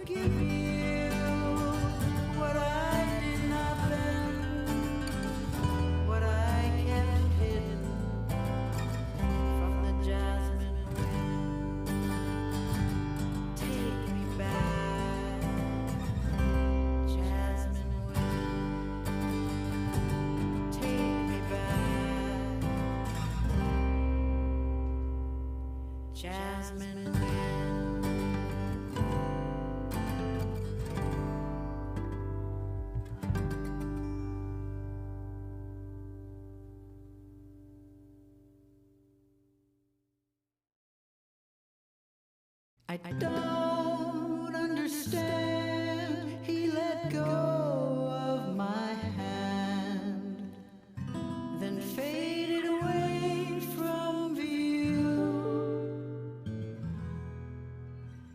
give you what I did not lend, what I kept hidden from the jasmine wind. Take me back, jasmine wind. Take me back, jasmine wind. I don't understand. He let go of my hand, then faded away from view.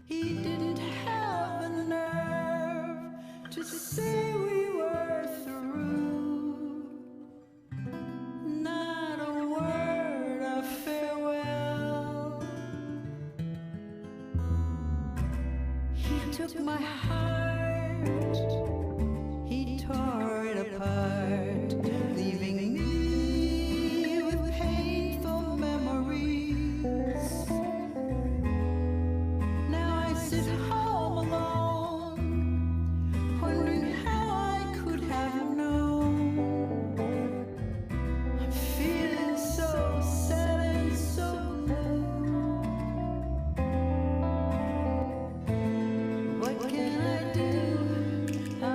He didn't have the nerve to say we were through. Not a word of farewell. He took my heart, he tore it apart, leaving me with painful memories. Now I sit home alone, wondering how I could have known. I'm feeling so sad and so blue. What can I do? I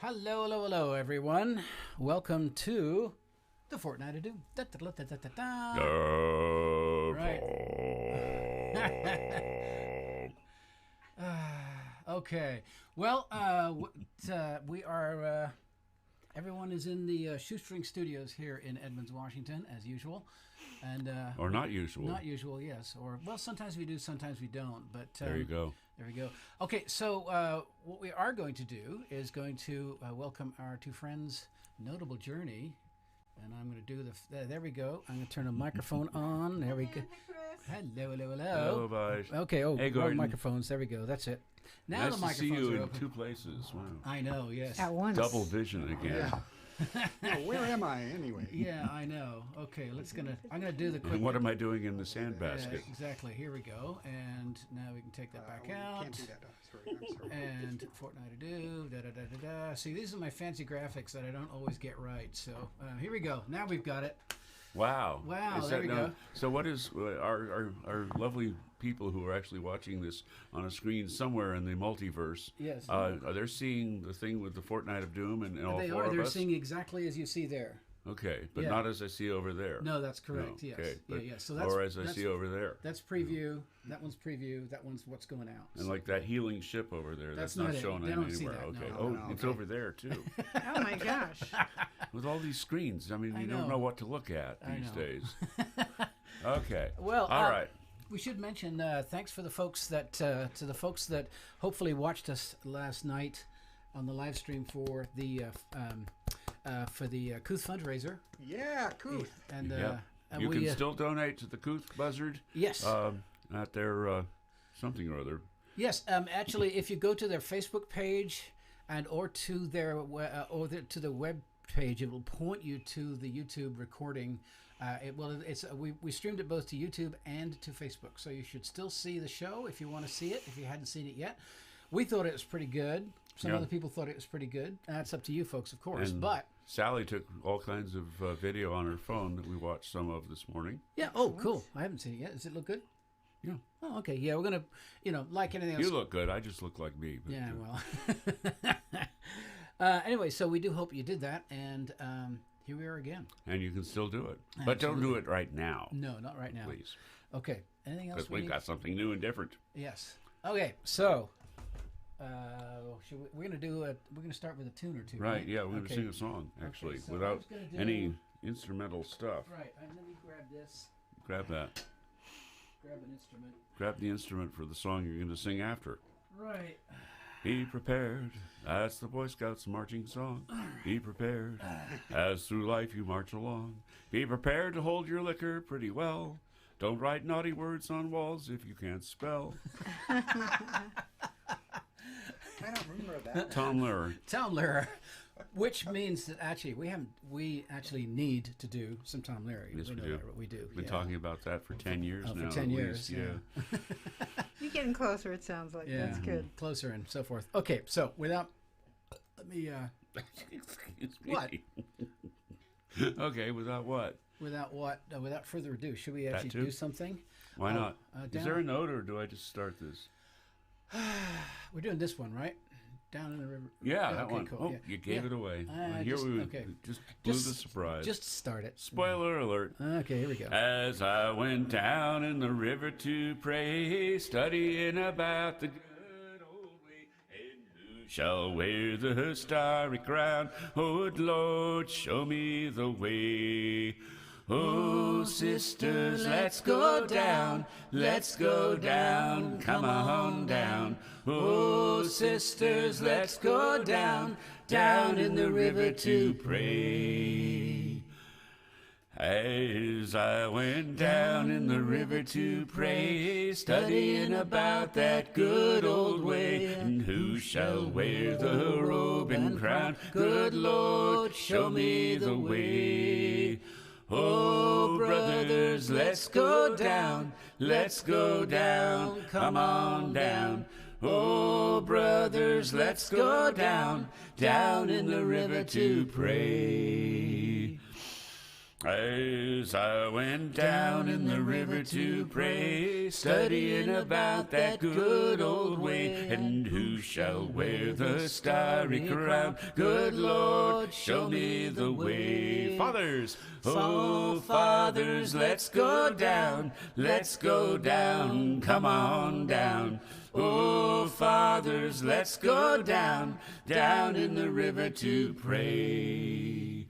Hello, hello, hello, everyone. Welcome to the Fortnight of Doom. Da, da, da, da, da, da. Right. Okay. Well, we are. Everyone is in the Shoestring Studios here in Edmonds, Washington, as usual, and Or not usual. Not usual, yes. Or well, sometimes we do, sometimes we don't. But There you go. There we go. Okay, so what we are going to do is going to welcome our two friends' notable journey, and I'm going to do there we go. I'm going to turn the microphone on. There we go. Hello, hello, hello. Hello, bye. Okay. Oh, Hey, wrong Gordon. microphones. There we go. That's it. Now Nice the to microphones see you are in open. two places. Wow. I know. Yes. At once. Double vision again. Oh, where am I anyway? Yeah, I know. Okay, I'm gonna do the quick. And what am I doing in the Yeah, sandbasket? exactly. Here we go. And now we can take that back out. Can't do that. Sorry, I'm sorry. And Fortnight of Doom, da da da da da. See, these are my fancy graphics that I don't always get right. So here we go. Now we've got it. Wow. Wow, Is there that we now- go. So what is our lovely people who are actually watching this on a screen somewhere in the multiverse? Yes. Are they seeing the thing with the Fortnight of Doom and all They four are. of They're us? seeing exactly as you see there. Okay, but Yeah. not as I see over there. No, that's correct. No, Yes. okay, but, yeah. So that's or as I that's, see over there. That's preview. That one's preview. That one's what's going out. And like that healing ship over there, That's that's not not it. shown They don't see anywhere. that, Okay. no. Oh, No, it's okay. over there too. Oh my gosh. With all these screens, I mean, I you know. don't know what to look at I these know. days. Okay. Well, all right. We should mention thanks for the folks that to the folks that hopefully watched us last night on the live stream for the Couth fundraiser. Yeah, Couth. And Yep. and You we can still donate to the Couth Buzzard yes. at their something or other. Yes, actually, if you go to their Facebook page and or to their to the web page, it will point you to the YouTube recording. We streamed it both to YouTube and to Facebook, so you should still see the show if you want to see it. If you hadn't seen it yet, we thought it was pretty good. Some Yeah. other people thought it was pretty good. That's up to you folks, of course. And but Sally took all kinds of video on her phone that we watched some of this morning. yeah, oh, cool. I haven't seen it yet. Does it look good? Yeah. Oh, okay. Yeah, we're gonna, like anything else. You look good. I just look like me. But, Yeah, well. Anyway, so we do hope you did that, and here we are again. And you can still do it. But don't do it right now, No, not right now. please. Okay. Anything else? Because we've got something new and different. Yes. Okay. So, we're gonna start with a tune or two. Right, yeah, we're going to Okay. sing a song, actually, so I'm without just gonna do- any instrumental stuff. Right. And let me grab this. Grab that. Grab an instrument. Grab the instrument for the song you're going to sing after. Right. Be prepared. That's the Boy Scouts marching song. Be prepared. As through life you march along. Be prepared to hold your liquor pretty well. Don't write naughty words on walls if you can't spell. I don't remember that. Tom Lehrer. Tom Lehrer, which means that actually we actually need to do some Tom Lehrer. Yes, we know do. that, we do. Been yeah. talking about that for 10 years Oh, for now. 10 at years, least, yeah. You're getting closer, it sounds like. Yeah. That's good. Closer and so forth. Okay, so let me Excuse me. What? Okay, without what? without further ado, should we That actually too? do something? Why Oh, not? Is down- there a note or do I just start this? We're doing this one, right? Down in the river. Yeah, that okay, one. cool, Oh, yeah. you gave Yeah. it away. Here just- we okay. just blew the surprise. Just start it. Spoiler alert. Okay, here we go. As I went down in the river to pray, studying about the good old way, and who shall wear the starry crown? Oh, Lord, show me the way. Oh, sisters, let's go down, come on down. Oh, sisters, let's go down in the river to pray. As I went down in the river to pray, studying about that good old way, and who shall wear the robe and crown? Good Lord, show me the way. Oh, brothers, let's go down, come on down. Oh, brothers, let's go down in the river to pray. As I went down in the river to pray, studying about that good old way, and who shall wear the starry crown? Good Lord, show me the way. Fathers, oh fathers, let's go down, come on down. Oh fathers, let's go down in the river to pray.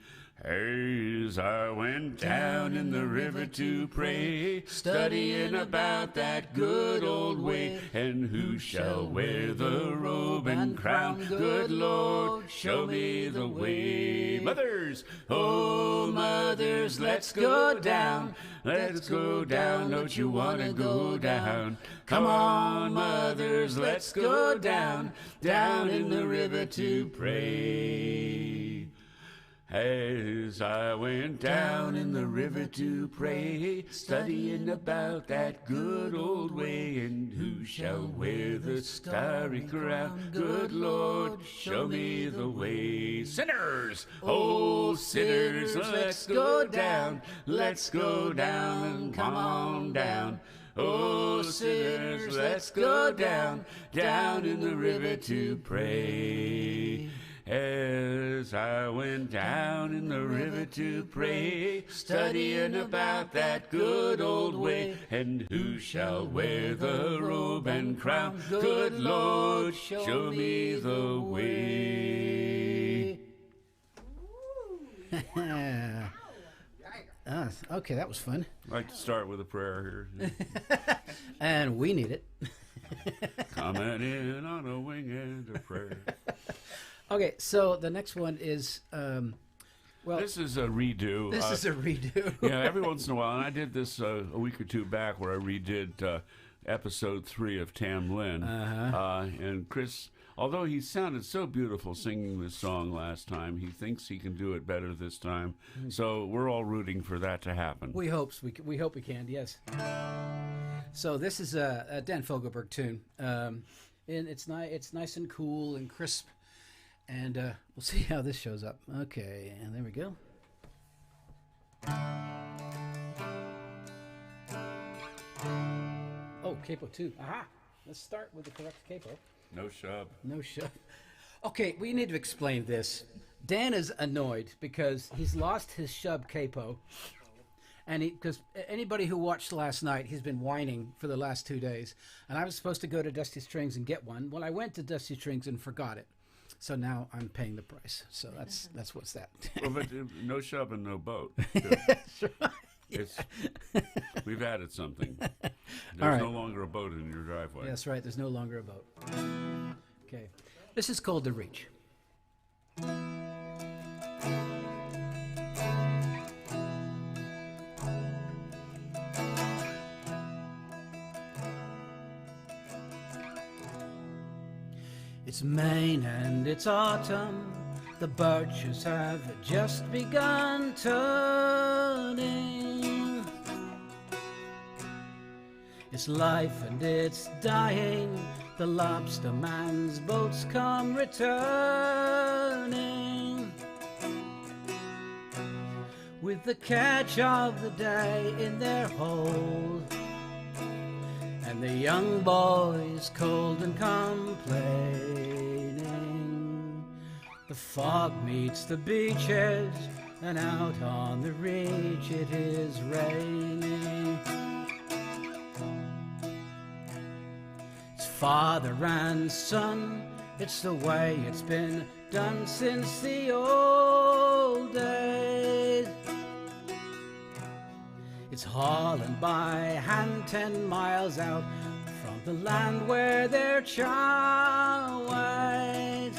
As I went down in the river to pray, studying about that good old way, and who shall wear the robe and crown? Good Lord, show me the way. Mothers, oh mothers, let's go down, don't you want to go down? Come on, mothers, let's go down in the river to pray. As I went down in the river to pray, studying about that good old way, and who shall wear the starry crown? Good Lord, show me the way. Sinners, oh sinners, let's go down, come on down. Oh sinners, let's go down in the river to pray. As I went down in the river to pray, studying about that good old way, and who shall wear the robe and crown? Good Lord, show me the way. Okay, that was fun. I'd like to start with a prayer here. And we need it. Coming in on a wing and a prayer. Okay, so the next one is, This is a redo. This is a redo. Yeah, every once in a while, and I did this a week or two back where I redid episode 3 of Tam Lin. And Chris, although he sounded so beautiful singing this song last time, he thinks he can do it better this time. So we're all rooting for that to happen. We hope we can, yes. So this is a Dan Fogelberg tune. And it's nice and cool and crisp. And we'll see how this shows up. Okay, and there we go. Oh, capo 2. Aha! Let's start with the correct capo. No shove. No shove. Okay, we need to explain this. Dan is annoyed because he's lost his shub capo. And because anybody who watched last night, he's been whining for the last 2 days. And I was supposed to go to Dusty Strings and get one. Well, I went to Dusty Strings and forgot it. So now I'm paying the price. So that's what's that. Well, but no shove and no boat. That's right. We've added something. There's right. no longer a boat in your driveway. That's right. There's no longer a boat. Okay. This is called The Reach. It's Maine and it's autumn, the birches have just begun turning. It's life and it's dying, the lobster man's boats come returning. With the catch of the day in their hold, and the young boys cold and complaining. The fog meets the beaches, and out on the reach it is raining. It's father and son, it's the way it's been done since the old days. It's hauling by hand 10 miles out from the land where their child waits.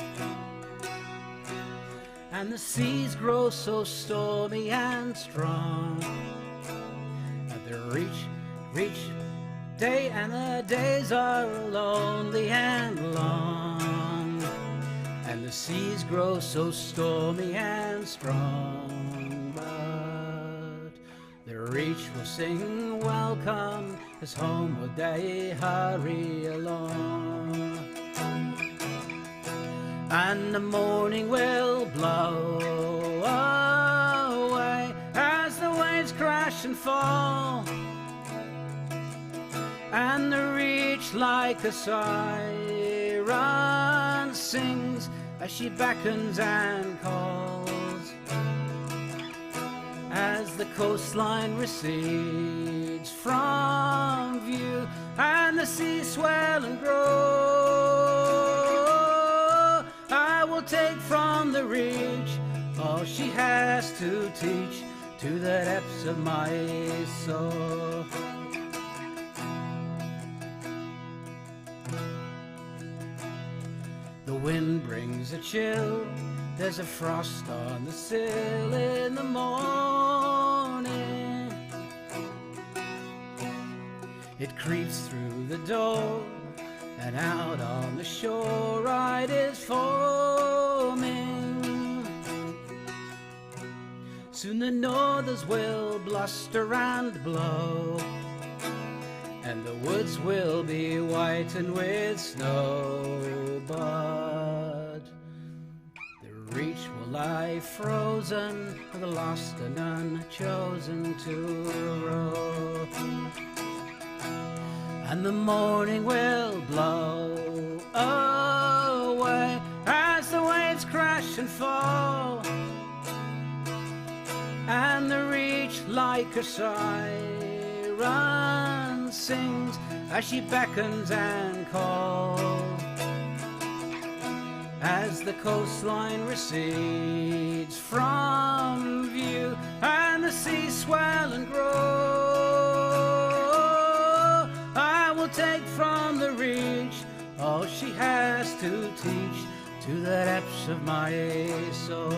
And the seas grow so stormy and strong that they reach day, and the days are lonely and long. And the seas grow so stormy and strong, but the reach will sing welcome as homeward they hurry along. And the morning will blow away as the waves crash and fall, and the reach like a siren sings as she beckons and calls. As the coastline recedes from view, and the sea swell and grow, I will take from the reach all she has to teach to the depths of my soul. The wind brings a chill, there's a frost on the sill in the morning. It creeps through the door, and out on the shore it is foaming. Soon the northers will bluster and blow, and the woods will be whitened with snow, but the reach will lie frozen for the lost and unchosen to row. And the morning will blow away as the waves crash and fall, and the reach like a siren sings as she beckons and calls. As the coastline recedes from view, and the sea swell and grow, I will take from the reach all she has to teach to the depths of my soul.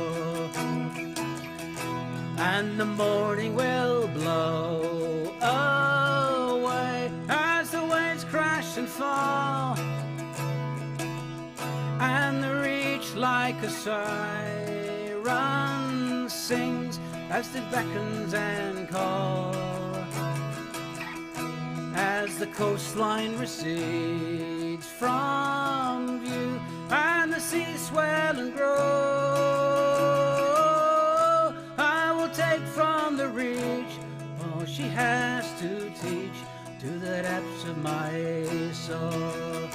And the morning will blow away as the waves crash and fall, and the reach like a siren sings as it beckons and calls. As the coastline recedes from view, and the sea swell and grow, I will take from the reach all she has to teach to the depths of my soul.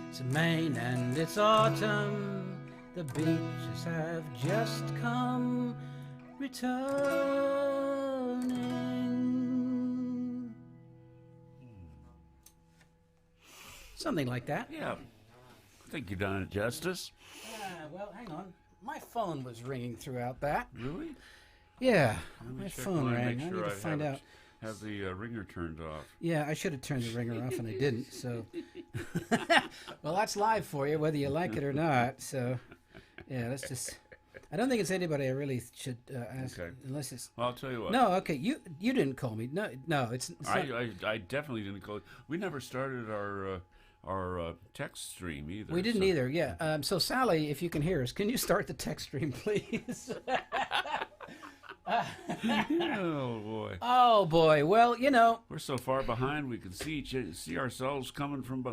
It's Maine and it's autumn, the beaches have just come returning. Something like that. Yeah. I think you've done it justice. Well, hang on. My phone was ringing throughout that. Really? Yeah, Let me my check phone mine, rang. make I sure need to find out. Have the ringer turned off. Yeah, I should have turned the ringer off, and I didn't. So, well, that's live for you, whether you like it or not. So, yeah, let's just. I don't think it's anybody I really should ask, Okay. unless it's. Well, I'll tell you what. No, okay, you didn't call me. No, it's not. I definitely didn't call. We never started our text stream either. We didn't so- either. Yeah. So Sally, if you can hear us, can you start the text stream, please? Oh boy. Oh boy. Well, you know. We're so far behind we can see ourselves coming from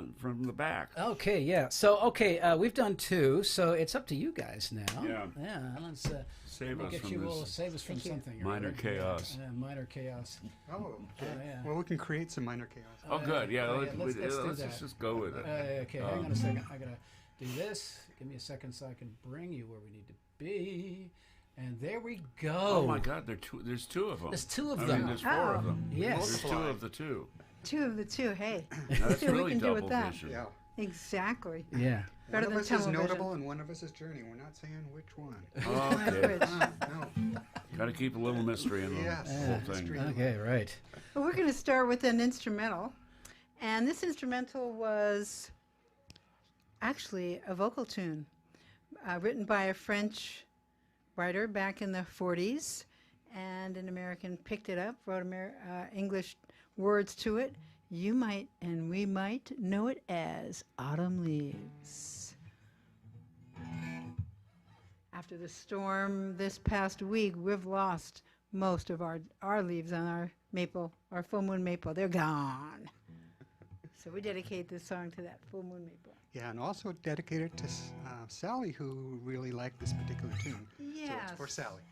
the back. Okay. Yeah. So okay, we've done 2, so it's up to you guys now. Yeah. Yeah. Let's Save we'll us get from you. this Will save us from something. or minor whatever. chaos. Yeah, minor chaos. Oh, okay. yeah. Well, we can create some minor chaos. Oh, good. Yeah, Oh, yeah, let's let's do that. just go with it. Okay, hang on a second. I gotta do this. Give me a second so I can bring you where we need to be. And there we go. Oh my God, there's 2 of them. There's 2 of I them. mean, there's 4 of them. Yes. There's 2 of the 2. 2 of the 2. Hey, Now, that's see what we really can do double with that. vision. Yeah. Exactly. Yeah. Better One than of us is tunnel vision. notable and one of us is journey. We're not saying which one. Okay. Which? No. Got to keep a little mystery in the Yes. whole thing. Mystery. Okay, right. Well, we're going to start with an instrumental. And this instrumental was actually a vocal tune written by a French writer back in the 40s. And an American picked it up, wrote English words to it. You might and we might know it as Autumn Leaves. After the storm this past week, we've lost most of our leaves on our maple, our full moon maple. They're gone. So we dedicate this song to that full moon maple. Yeah, and also dedicated to Sally, who really liked this particular tune. So Yes. it's for Sally.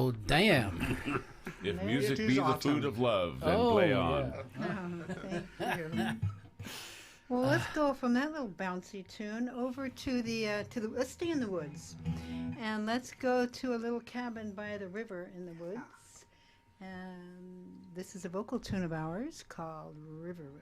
Well, damn. If It music is be the autumn. food of love, then Oh, play on. yeah. Thank you. Well, let's go from that little bouncy tune over to the let's stay in the woods, and let's go to a little cabin by the river in the woods, and this is a vocal tune of ours called River Road.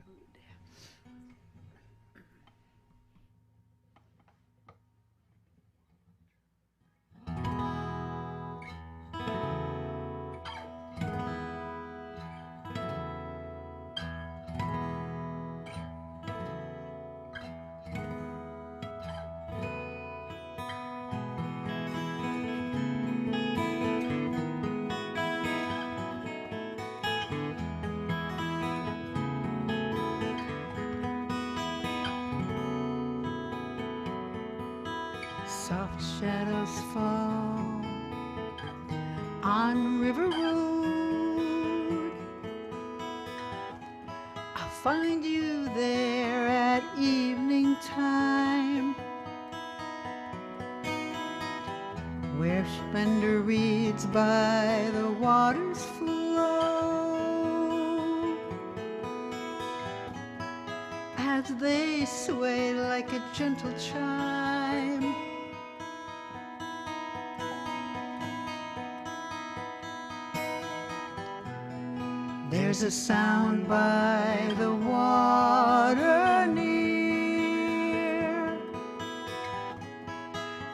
Soft shadows fall on River Road. I'll find you there at evening time, where splendor reads by the water's flow, as they sway like a gentle chime. There's a sound by the water near,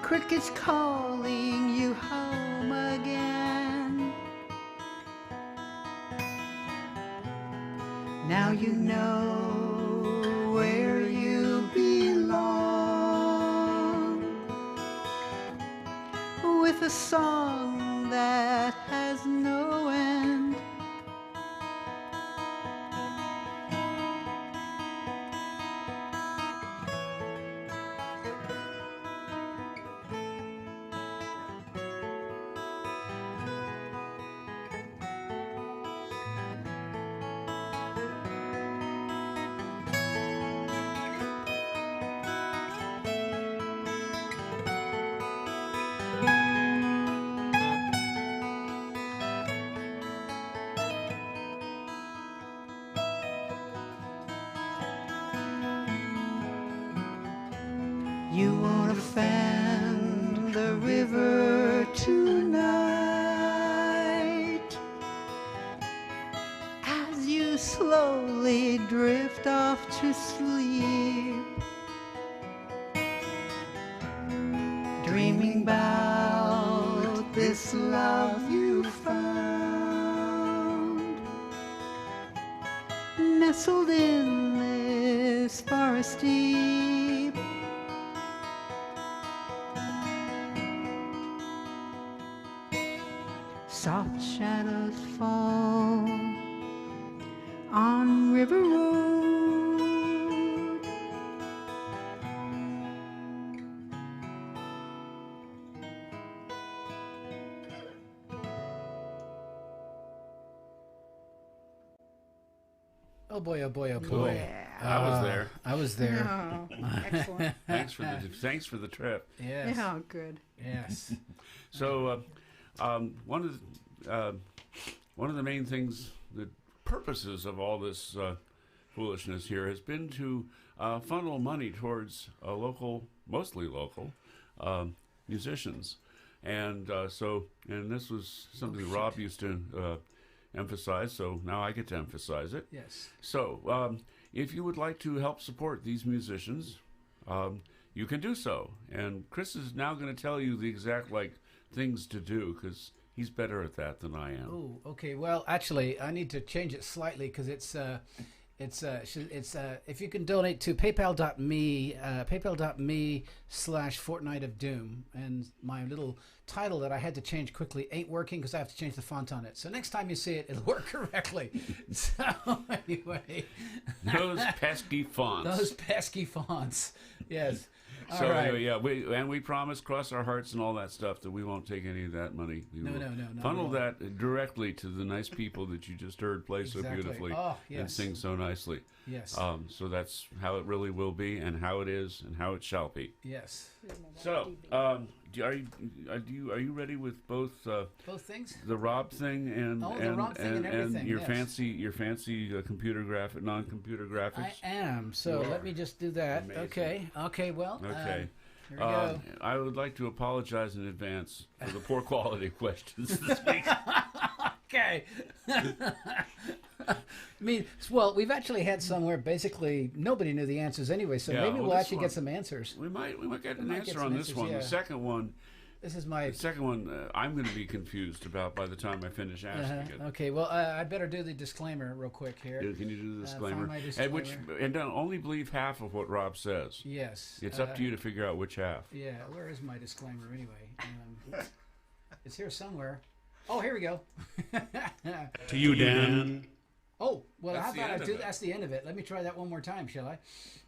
crickets calling you home again. Now you know where you belong, with a song that has no end. You won't offend the river tonight, as you slowly drift off to sleep, dreaming about this love you found, nestled in this forest deep. Soft shadows fall on River Road. Oh boy, oh boy, oh boy. Yeah. I was there. I was there. Oh, excellent. Thanks for the trip. Yes. Yeah, good. Yes. So, one of the main things, the purposes of all this foolishness here has been to funnel money towards mostly local musicians, and this was something Rob used to emphasize. So now I get to emphasize it. Yes. So, if you would like to help support these musicians, you can do so. And Chris is now going to tell you the exact things to do, because he's better at that than I am. Oh, okay. Well, actually, I need to change it slightly because it's if you can donate to paypal.me/Fortnight of Doom, and my little title that I had to change quickly ain't working because I have to change the font on it. So next time you see it, it'll work correctly. So anyway, Those pesky fonts. those pesky fonts. Yes. So All right. anyway, yeah, we promise, cross our hearts and all that stuff, that we won't take any of that money. We No, will no, funnel we won't. that directly to the nice people that you just heard play so Exactly. beautifully Oh, and yes. sing so nicely. Yes. So that's how it really will be, and how it is, and how it shall be. Yes. So, are you ready with both things? the Rob thing and the Rob thing and everything, your yes. fancy non-computer graphics? I am. So let me just do that. Amazing. Okay. Well. Okay. Here we go. I would like to apologize in advance for the poor quality of questions this week. Okay. I mean, well, we've actually had some where basically nobody knew the answers anyway, so maybe we'll actually get some answers. We might get an answer on this one. The second one. This is my. The second one, I'm going to be confused about by the time I finish asking it. Okay, well, I better do the disclaimer real quick here. Can you do the disclaimer? Find my disclaimer. And don't only believe half of what Rob says. Yes. It's up to you to figure out which half. Yeah, where is my disclaimer anyway? It's here somewhere. Oh, here we go. To you, Dan. Oh, well, That's how the about end of it. That's the end of it. Let me try that one more time, shall I?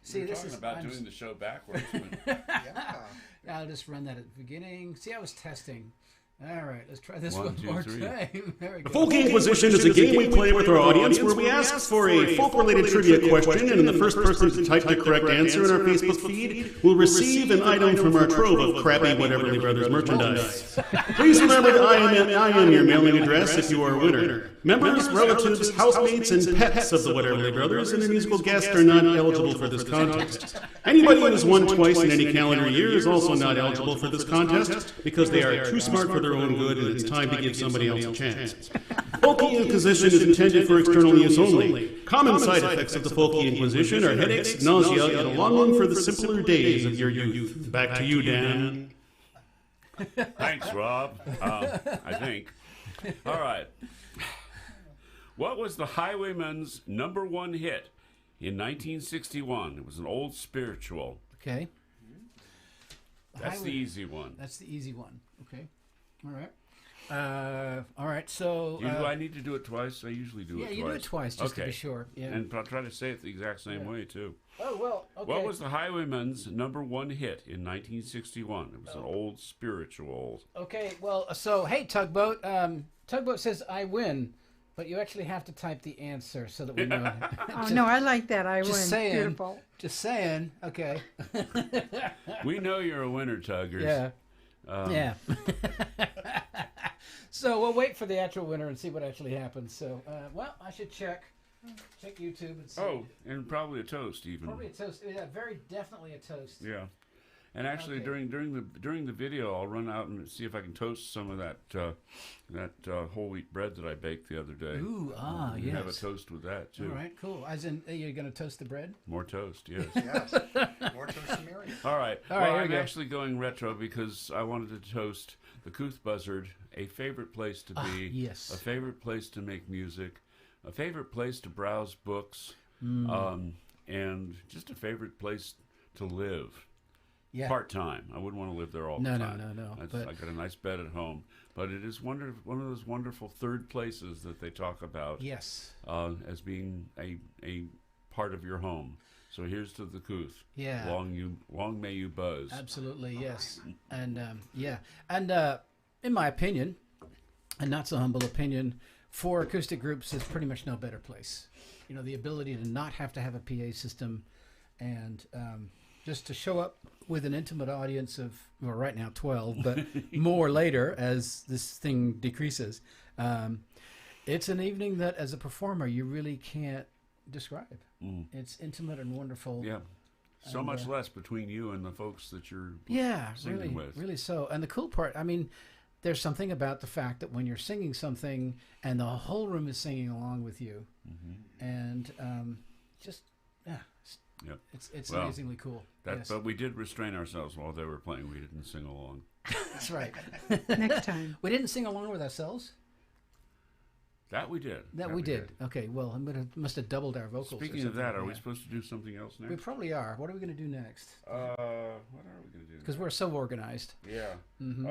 See, We're this talking is about doing the show backwards. Yeah. I'll just run that at the beginning. See, I was testing. All right, let's try this One, one two, more three. time. There we go. Folk Inquisition is a game we play with our audience where we ask for a folk-related trivia question, and the first person to type the correct answer in our Facebook feed will receive an item from our trove of crappy Whateverly Brothers merchandise. Please remember that I am your mailing address if you are a winner. Members, relatives, housemates, and pets of the Whateverly Brothers and a musical guest are not eligible for this contest. Anybody who has won twice in any calendar year is also not eligible for this contest because they are too smart for their own good and it's time to give somebody else a chance. Folky Inquisition is intended for external use only. Common side effects of the Folky Inquisition are headaches, nausea, and a longing for the simpler days of your youth. Back to you, Dan. Thanks, Rob. I think. All right. What was the Highwaymen's #1 hit in 1961? It was an old spiritual. Okay. That's the easy one. That's the easy one. Okay. All right. All right. So. Do I need to do it twice? I usually do it twice. Yeah, you do it twice just to be sure. Yeah. And I'll try to say it the exact same way, too. Oh, well, okay. What was the Highwaymen's #1 hit in 1961? It was an old spiritual. Okay, well, so, hey, Tugboat. Tugboat says, I win. But you actually have to type the answer so that we know. Oh, no, I like that. I win. Saying, Beautiful. Just saying. Okay. We know you're a winner, Tuggers. Yeah. Yeah. So we'll wait for the actual winner and see what actually happens. So, well, I should check YouTube and see. Oh, and probably a toast even. Probably a toast. Yeah, very definitely a toast. Yeah. And actually, Okay. during the video, I'll run out and see if I can toast some of that whole wheat bread that I baked the other day. Ooh, You yes. have a toast with that too. All right, cool. As in, you're going to toast the bread? More toast, yes. Yes. More toast to Mary. All right. All right, Well, here we I'm go. actually going retro because I wanted to toast the Couth Buzzard, a favorite place to be, yes. a favorite place to make music, a favorite place to browse books, Mm. and just a favorite place to live. Yeah. Part-time. I wouldn't want to live there all No, the no, time. no. I But got a nice bed at home. But it is one of those wonderful third places that they talk about yes. as being a part of your home. So here's to the Couth. Yeah. Long may you buzz. Absolutely, yes. And yeah. And in my opinion, and not so humble opinion, for acoustic groups is pretty much no better place. You know, the ability to not have to have a PA system and just to show up with an intimate audience of, well, right now 12, but more later as this thing decreases. It's an evening that, as a performer, you really can't describe. Mm. It's intimate and wonderful. Yeah. So And, much less between you and the folks that you're Yeah, singing really, with. really so. And the cool part, I mean, there's something about the fact that when you're singing something and the whole room is singing along with you, and just Yep. it's Well, amazingly cool. Yes. But we did restrain ourselves while they were playing. We didn't sing along. That's right. Next time. We didn't sing along with ourselves. That we did. That we did. Okay. Well, must have doubled our vocals. or Speaking of something. that, are we Yeah. supposed to do something else We next? probably are. What are we going to do next? What are we going to do? Because we're so organized. Yeah. Hmm.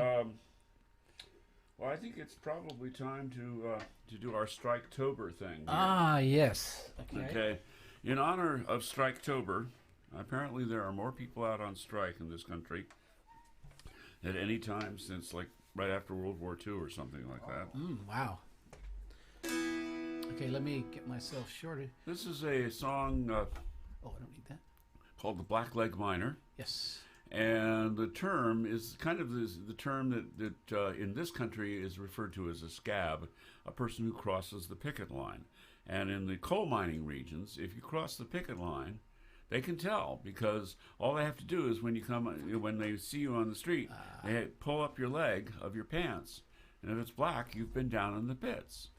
Well, I think it's probably time to do our Striketober thing. here. Ah, yes. Okay. Okay. In honor of Striketober, apparently there are more people out on strike in this country at any time since, like, right after World War II or something like that. Wow. Okay, let me get myself shorted. This is a song Oh, I don't need that. called The Black Leg Miner. Yes. And the term is kind of the term that in this country is referred to as a scab, a person who crosses the picket line. And in the coal mining regions, if you cross the picket line, they can tell, because all they have to do is when they see you on the street, they pull up your leg of your pants. And if it's black, you've been down in the pits.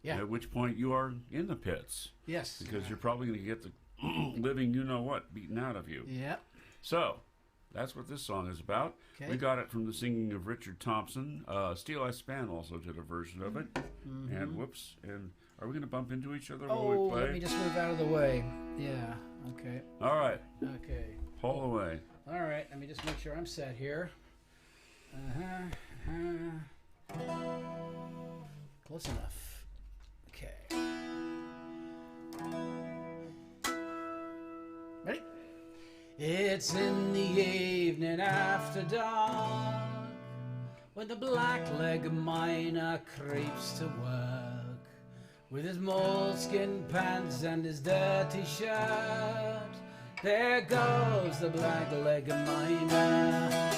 Yeah. At which point you are in the pits. Yes. Because you're probably going to get the living you-know-what beaten out of you. Yep. So, that's what this song is about. Okay. We got it from the singing of Richard Thompson. Steel I Span also did a version of it. And whoops. And are we going to bump into each other while we play? Let me just move out of the way. Yeah. Okay. All right. Okay. Pull away. All right. Let me just make sure I'm set here. Close enough. Okay. Ready? It's in the evening after dark when the black-legged miner creeps to work with his moleskin pants and his dirty shirt. There goes the black-legged miner.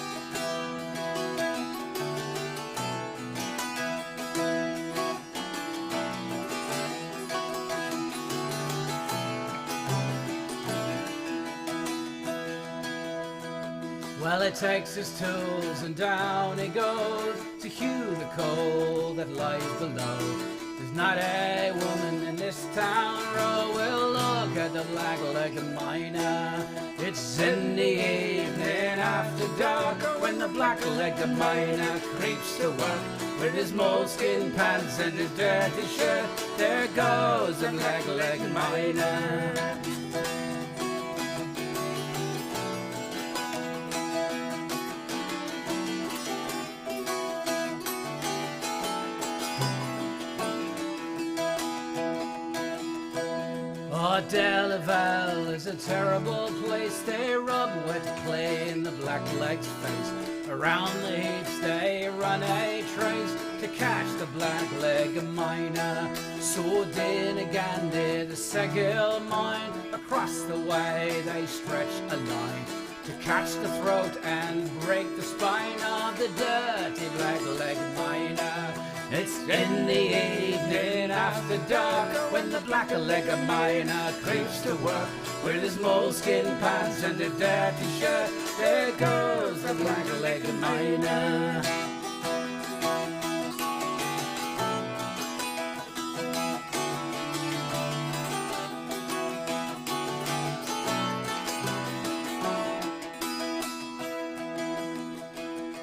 Well, he takes his tools and down he goes to hew the coal that lies below. There's not a woman in this town row will look at the black-legged miner. It's in the evening after dark when the black-legged miner creeps to work with his moleskin pants and his dirty shirt. There goes the black-legged miner. Oh, Delaval is a terrible place. They rub wet clay in the black-legged's face. Around the heaps they run a trace to catch the black-legged miner. So did again did the Seguil mine. Across the way they stretch a line to catch the throat and break the spine of the dirty black-legged miner. It's in the evening after dark when the black-legged miner creeps to work with his moleskin pants and a dirty shirt. There goes the black-legged miner.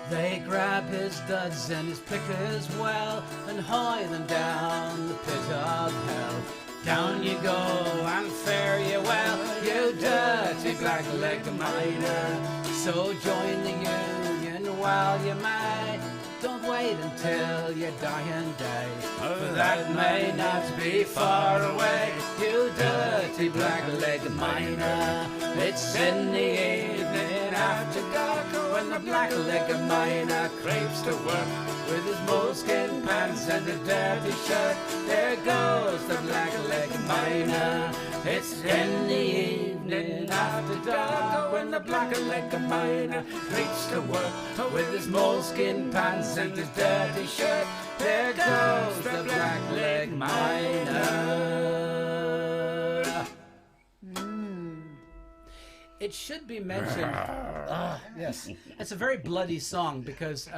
They grab his studs and his pick as well and hie them down the pit of hell. Down you go and fare you well, you dirty black-legged miner. So join the union while you may. Don't wait until your dying day, for that may not be far away, you dirty black-legged miner. It's in the evening after dark when the black-legged miner creeps to work with his moleskin pants and a dirty shirt. There goes the black-legged miner. It's in the evening after dark when the black-legged miner creeps to work with his moleskin pants and his dirty shirt. There goes the black-legged miner. It should be mentioned. Yes, it's a very bloody song because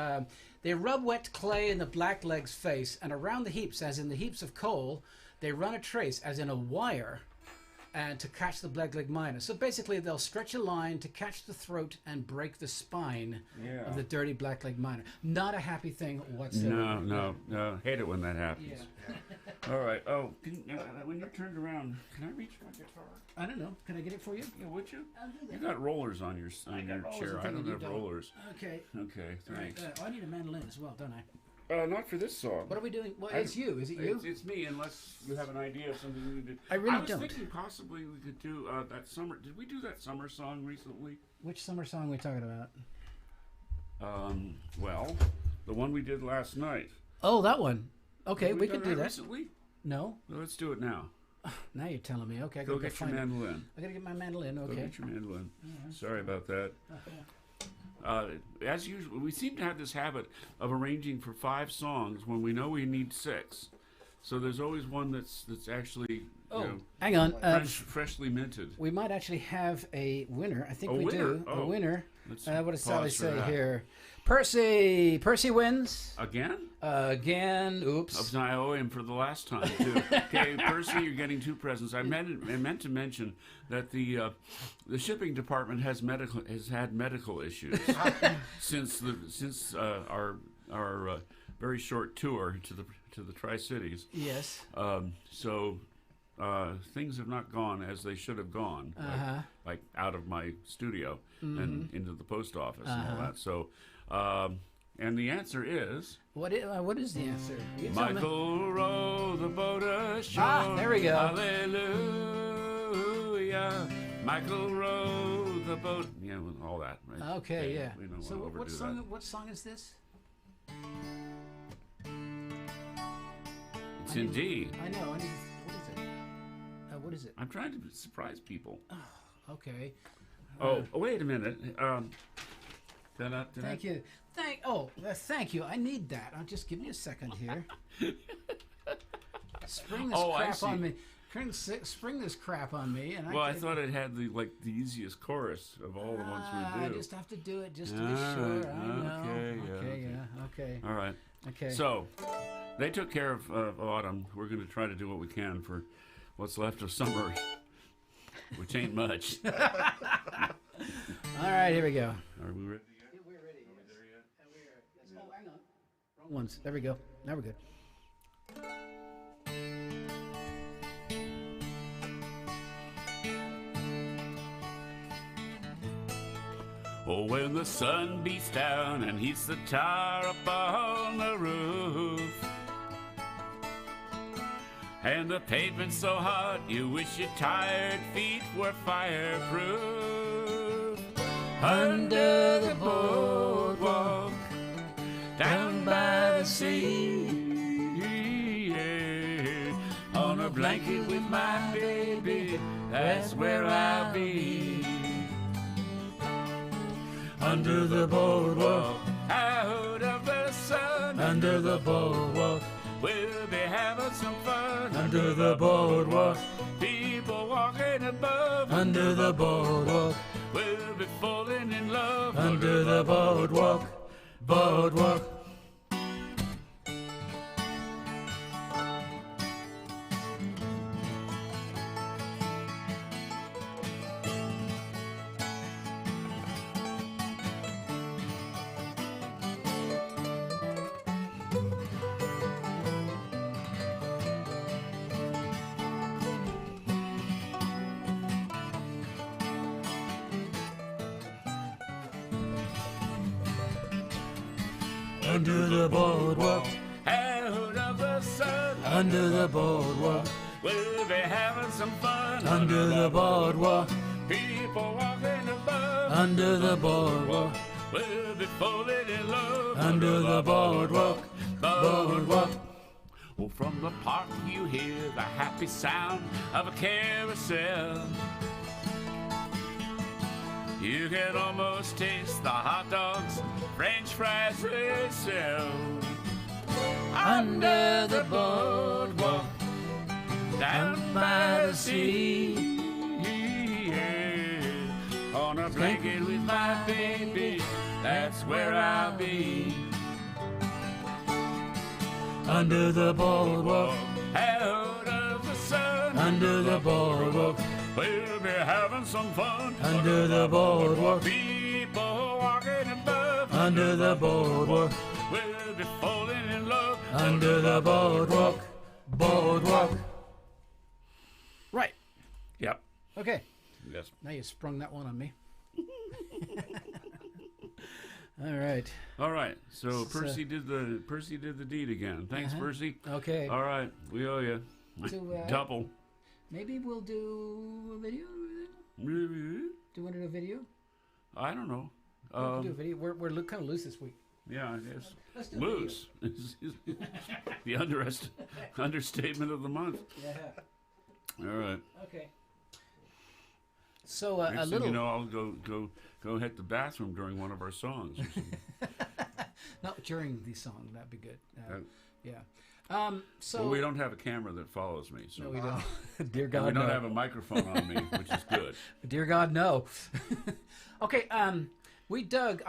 they rub wet clay in the blackleg's face, and around the heaps, as in the heaps of coal, they run a trace, as in a wire, and to catch the blackleg miner. So basically, they'll stretch a line to catch the throat and break the spine of the dirty blackleg miner. Not a happy thing whatsoever. No. Hate it when that happens. Yeah. All right. Oh, when you're turned around, can I reach my guitar? I don't know. Can I get it for you? Yeah, would you? I'll do that. You got rollers on your chair. I don't have don't. rollers. Okay. Okay, thanks. Right. I need a mandolin as well, don't I? Not for this song. What are we doing? Well, it's you. Is it you? It's me, unless you have an idea of something we could do. I really was don't. thinking possibly we could do that summer. Did we do that summer song recently? Which summer song are we talking about? Well, the one we did last night. Oh, that one. Okay, Did we could do that. Recently? No? Well, let's do it now. Now you're telling me. Okay, I Go gotta get your find it. mandolin. I gotta get my mandolin. Go Okay. get your mandolin. Sorry about that. as usual, we seem to have this habit of arranging for 5 songs when we know we need 6. So there's always one that's actually hang on. freshly minted. We might actually have a winner. I think A we winner? do. Oh. A winner. Let's What does pause Sally for say that. here? Percy. Percy wins. Again? Again. Oops. I owe him for the last time, too. Okay, Percy, you're getting 2 presents. I meant to mention that the shipping department has had medical issues since our very short tour to the Tri-Cities. Yes. So things have not gone as they should have gone, like out of my studio and into the post office and all that. So, and the answer is... What is the answer? You tell me. Michael row the boat ashore. There we go. Hallelujah. Michael row the boat. Yeah, all that. Right? Okay, yeah. We don't So want to overdo that. what song is this? It's in D. I know. What is it? What is it? I'm trying to surprise people. Okay. Oh, wait a minute. Thank you. Thank you. I need that. Just give me a second here. Spring this Oh, I crap see. on me. Spring this crap on me, and Well, I thought it had the easiest chorus of all the ones we do. I just have to do it just to be All sure. right. I know. Okay, Okay. All right. Okay. So, they took care of autumn. We're going to try to do what we can for what's left of summer, which ain't much. All right, here we go. Are we ready? We're ready. Are we there yet? Oh, hang on. Wrong ones. There we go. Now we're good. Oh, when the sun beats down and heats the tar up on the roof, and the pavement's so hot you wish your tired feet were fireproof. Under the boardwalk, down by the sea, yeah. On a blanket with my baby, that's where I'll be. Under the boardwalk, out of the sun. Under the boardwalk, we'll be having some fun. Under the boardwalk, people walking above. Under the boardwalk, we'll be falling in love. Under the boardwalk, boardwalk. Under the boardwalk, out of the sun. Under the boardwalk, we'll be having some fun. Under the boardwalk, people walking above. Under the boardwalk, we'll be falling in love. Under the boardwalk, boardwalk. Oh, from the park you hear the happy sound of a carousel. You can almost taste the hot dogs, French fries they sell. Under the boardwalk, down by the sea, yeah. On a blanket with my baby, that's where I'll be. Under the boardwalk, out of the sun. Under the boardwalk, we'll be having some fun. Under the boardwalk, people walking above. Under the boardwalk, we'll be falling in love. Under the boardwalk, boardwalk. Right. Yep. Okay. Yes. Now you sprung that one on me. All right. All right. So Percy did the deed again. Thanks, Percy. Okay. All right. We owe you So, double. Maybe we'll do a video. Do you want to do a video? I don't know. We can do a video. We're kind of loose this week. Yeah, I guess. Let's do a Loose. The understatement of the month. video. Yeah. All right. Okay. So a Next little. thing you know, I'll go hit the bathroom during one of our songs. Or something. Not during the song. That'd be good. Yeah. So Well, we don't have a camera that follows me. So no, we don't. Dear and God, we don't no. have a microphone on me, which is good. Dear God, no. Okay. I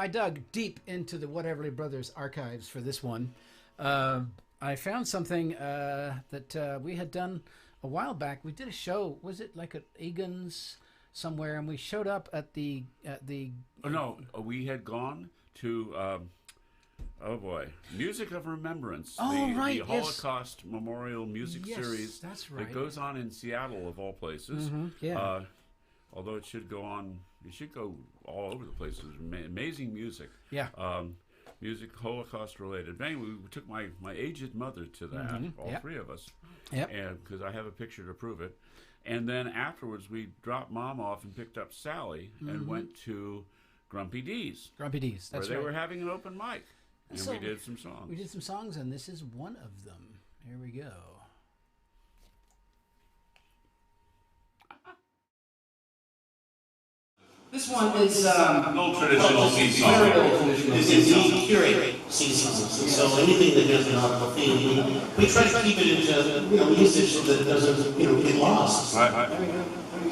dug deep into the What Everly Brothers archives for this one. I found something that we had done a while back. We did a show. Was it like at Egan's somewhere? And we showed up at the. Oh no, we had gone to. Oh boy, Music of Remembrance. Oh, right, the yes. Holocaust Memorial Music Yes, Series. that's right. That goes on in Seattle of all places. Yeah. Although it should go on, it should go all over the places. Amazing music. Yeah. Music Holocaust related. Anyway, we took my aged mother to that. All Yep. three of us. Yep. And because I have a picture to prove it. And then afterwards, we dropped Mom off and picked up Sally and went to Grumpy D's. Grumpy D's. That's where they right. were having an open mic. And So we did some songs. We did some songs, and this is one of them. Here we go. This one is an old traditional CC very song. old traditional. This is we curate CCs, and so anything that has an article theme, we try to keep it into usage that doesn't get lost. Right.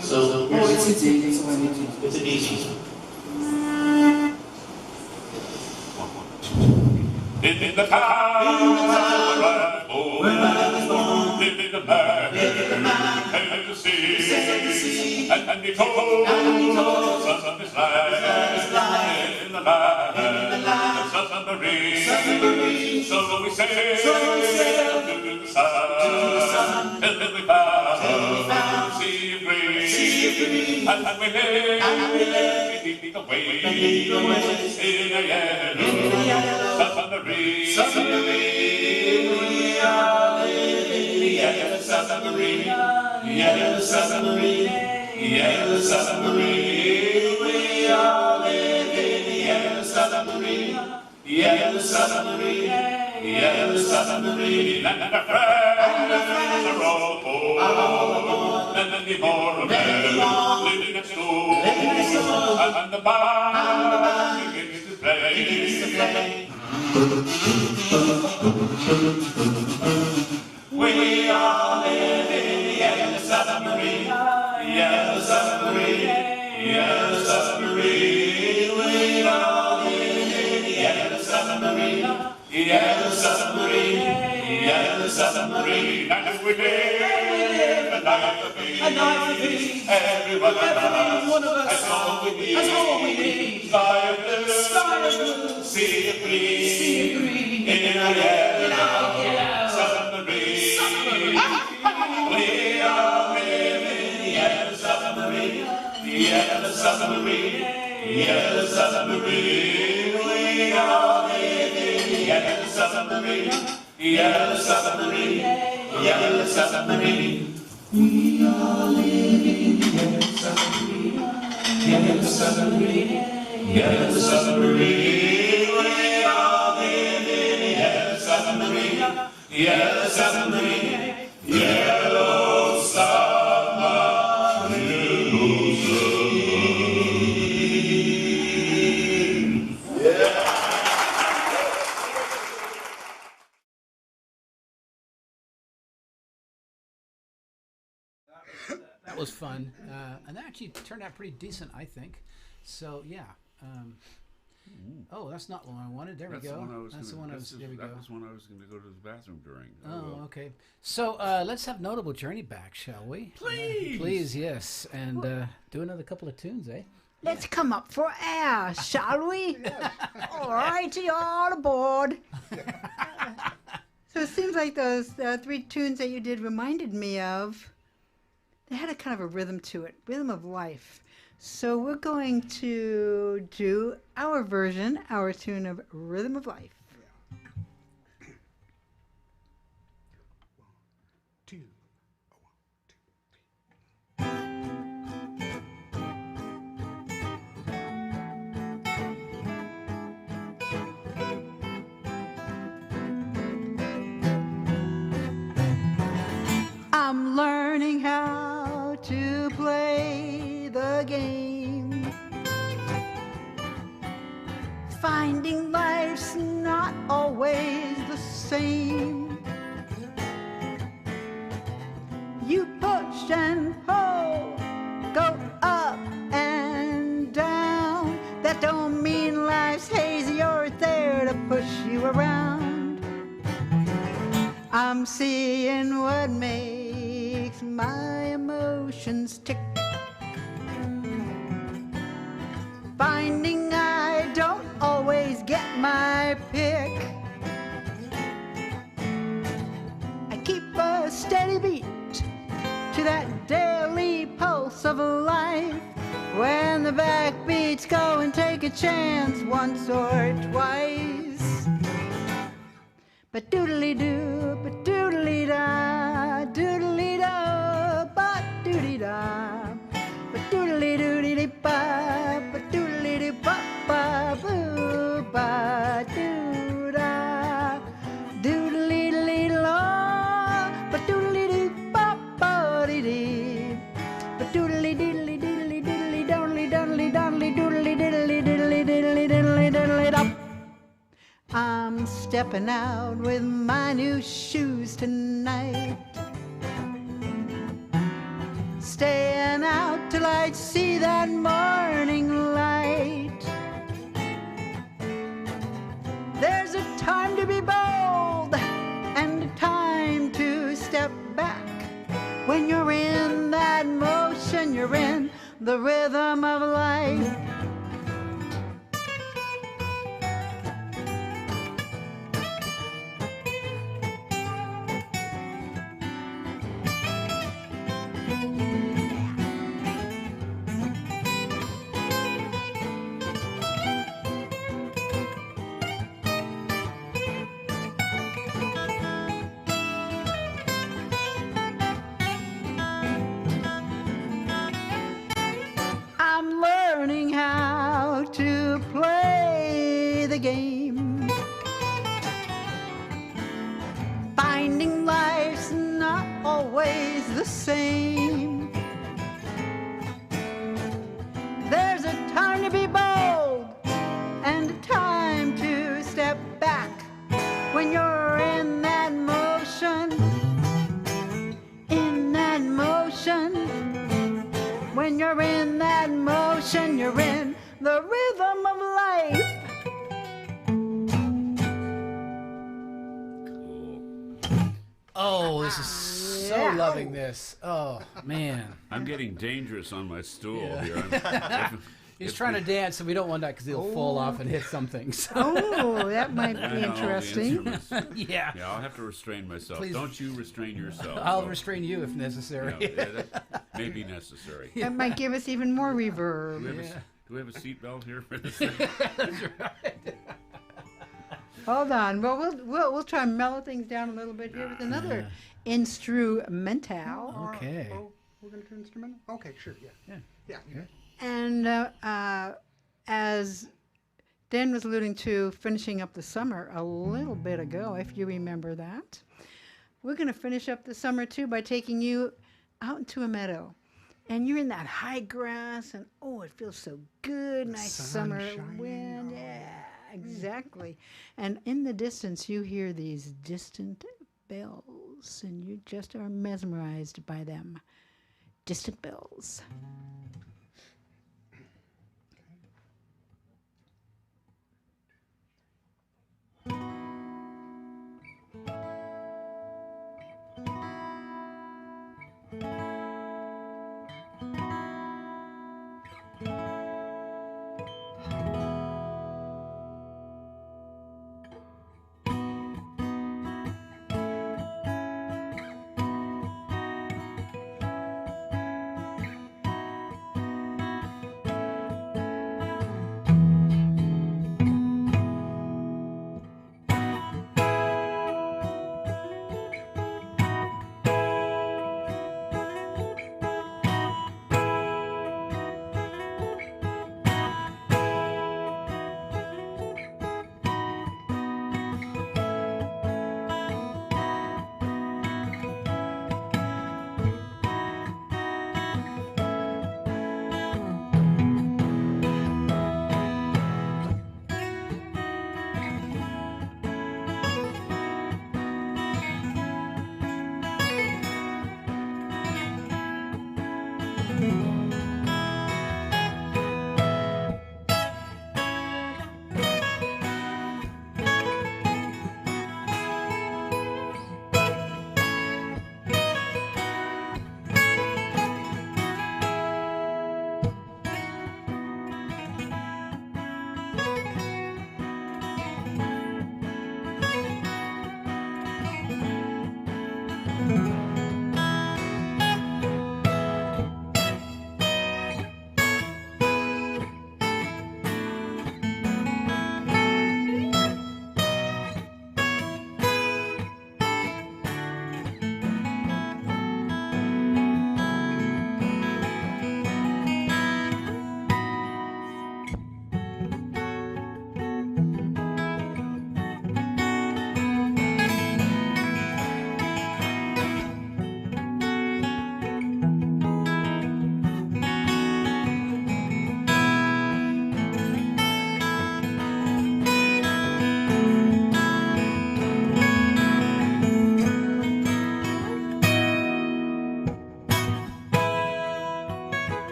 So Oh, it's easy. It's on YouTube. it's an easy. In the town where I was born, lived in a man who came to see, and he told us of his life in the land of submarine. So we sailed to the sun till we found the sea of green, and we lay beneath the waves in a yellow submarine, we are living in the yellow submarine, yellow submarine, yellow submarine, we are living in the yellow submarine, yellow submarine, yellow submarine, and our friends are all aboard, and many more of them living next door, and the band begins to play. We are living in the yellow submarine, yellow submarine, yellow submarine. We are living in the yellow submarine, yellow submarine, yellow submarine. And we live a life of peace. Every one of us has all we need. Sky of blue, sea of green, in a yellow submarine. We are living in the yellow submarine, yellow submarine, yellow submarine. We are living in the yellow submarine, yellow submarine, yellow submarine. We are living in the yellow submarine, yellow submarine, yellow submarine. We are living in the yellow submarine, yellow submarine, yellow submarine. That was fun, and that actually turned out pretty decent, I think. So yeah. Oh, that's not the one I wanted. There we go. That's the one I was. There we go. That was one I was going to go to the bathroom during. Oh, okay. So let's have Notable Journey back, shall we? Please. Please, yes. And do another couple of tunes, eh? Let's come up for air, shall we? All righty, all aboard. So it seems like those three tunes that you did reminded me of, they had a kind of a rhythm to it, rhythm of life. So we're going to do our version, our tune of Rhythm of Life. 2. I'm learning how to play the game. same. You push and pull, go up and down. That don't mean life's hazy or there to push you around. I'm seeing what makes my emotions tick. Finding I don't always get my pick. I keep a steady beat to that daily pulse of life. When the backbeats go and take a chance once or twice. But doodly-doo, but doodly-da, doodly-da, but doodly-da, but doodly-doodly-ba, but doodly-doo-ba-ba, boo, ba, doo-da, doodly-dee-la, but doodly-doo-ba-ba-dee-dee, but doodly-diddly-diddly-diddly-diddly-diddly-diddly-diddly-diddly-diddly-diddly-diddly-dop. I'm stepping out with my new shoes tonight. Staying out till I see that morning light. There's a time to be bold and a time to step back. When you're in that motion, you're in the rhythm of life. I'm learning how to play the game. Finding life's not always the same. There's a time to be bold and a time to step back. When you're in that motion, when you're in that motion, you're in the rhythm of life. Oh, this is so loving this. Oh, man. I'm getting dangerous on my stool here. He's trying to dance, and we don't want that because he'll fall off and hit something. So. Oh, that might I be know, the interesting. instruments. Yeah. Yeah, I'll have to restrain myself. Please. Don't you restrain yourself. I'll So, restrain you if necessary. that may be necessary. That might give us even more reverb. Do we have a seatbelt here for this thing? That's right. Hold on. Well, we'll try and mellow things down a little bit here with another instrumental. Okay. Oh, we're going to do instrumental? Okay, sure, yeah. Yeah. And as Dan was alluding to, finishing up the summer a little bit ago, if you remember that, we're going to finish up the summer too by taking you out into a meadow. And you're in that high grass, and oh, it feels so good. Nice sun summer shining, wind. oh, Yeah, exactly. And in the distance, you hear these distant bells, and you just are mesmerized by them. Distant bells.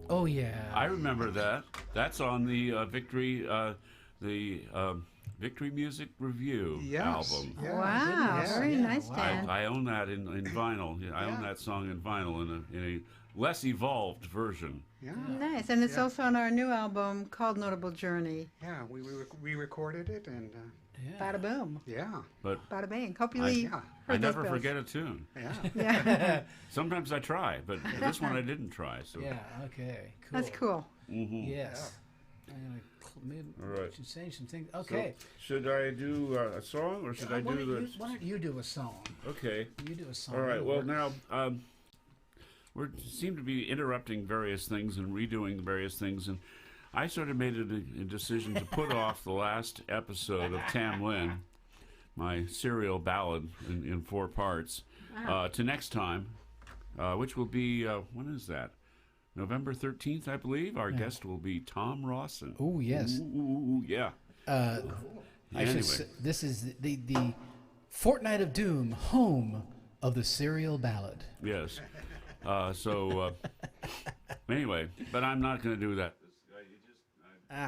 Oh yeah. I remember that. That's on the Victory Music Review Yes. album. Yeah. Wow, goodness. very Yeah, nice, wow. Dan. I own that in vinyl. Yeah, I own Yeah. that song in vinyl in a less evolved version. Yeah. Nice, and it's Yeah. also on our new album called Notable Journey. Yeah, we recorded it, and Yeah. Bada boom, yeah, But bada bang. Hope you yeah, heard I those never bells. forget a tune. yeah. Yeah, Sometimes I try, but this one I didn't try. So Yeah. Okay. Cool. that's cool. Yes. I'm gonna maybe All right. should say some things. So, Okay. should I do a song or should I why do don't the? why don't you do a song? Okay. You do a song. All right. Well, That'll work. now we seem to be interrupting various things and redoing various things, and I sort of made a decision to put off the last episode of Tam Lin, my serial ballad in 4 parts, to next time, which will be when is that? November 13th, I believe. Our guest will be Tom Rawson. Oh yes. Ooh, yeah. I should Anyway. say, this is the Fortnight of Doom, home of the serial ballad. Yes. Anyway, but I'm not going to do that.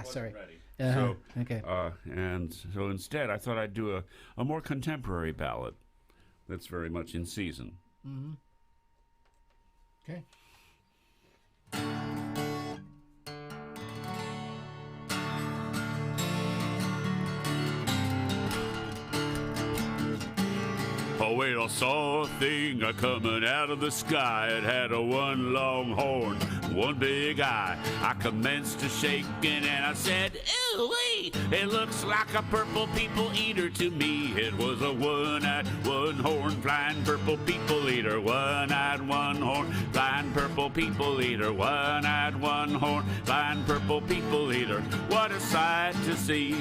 Sorry. Ready. Uh-huh. So, Okay. and so instead, I thought I'd do a more contemporary ballad that's very much in season. Okay. Oh, well, I saw a thing coming out of the sky. It had a one long horn, one big eye. I commenced to shaking and I said, ooh-wee, it looks like a purple people eater to me. It was a one-eyed, one-horn, flying purple people eater. One-eyed, one-horn, flying purple people eater. One-eyed, one-horn, flying purple people eater. What a sight to see.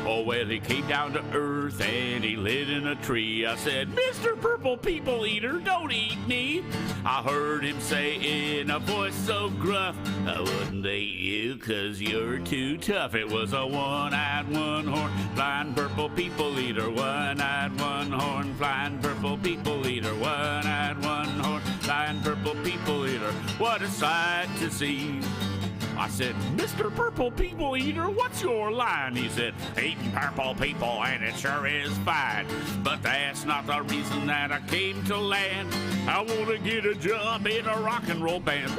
Oh, well, he came down to earth and he lit in a tree. I said, Mr. Purple People Eater, don't eat me. I heard him say in a voice so gruff, I wouldn't eat you 'cause you're too tough. It was a one-eyed, one-horn, flying purple people eater. One-eyed, one-horn, flying purple people eater. One-eyed, one-horn, flying purple people eater. What a sight to see. I said, Mr. Purple People Eater, what's your line? He said, eating purple people, and it sure is fine. But that's not the reason that I came to land. I want to get a job in a rock and roll band.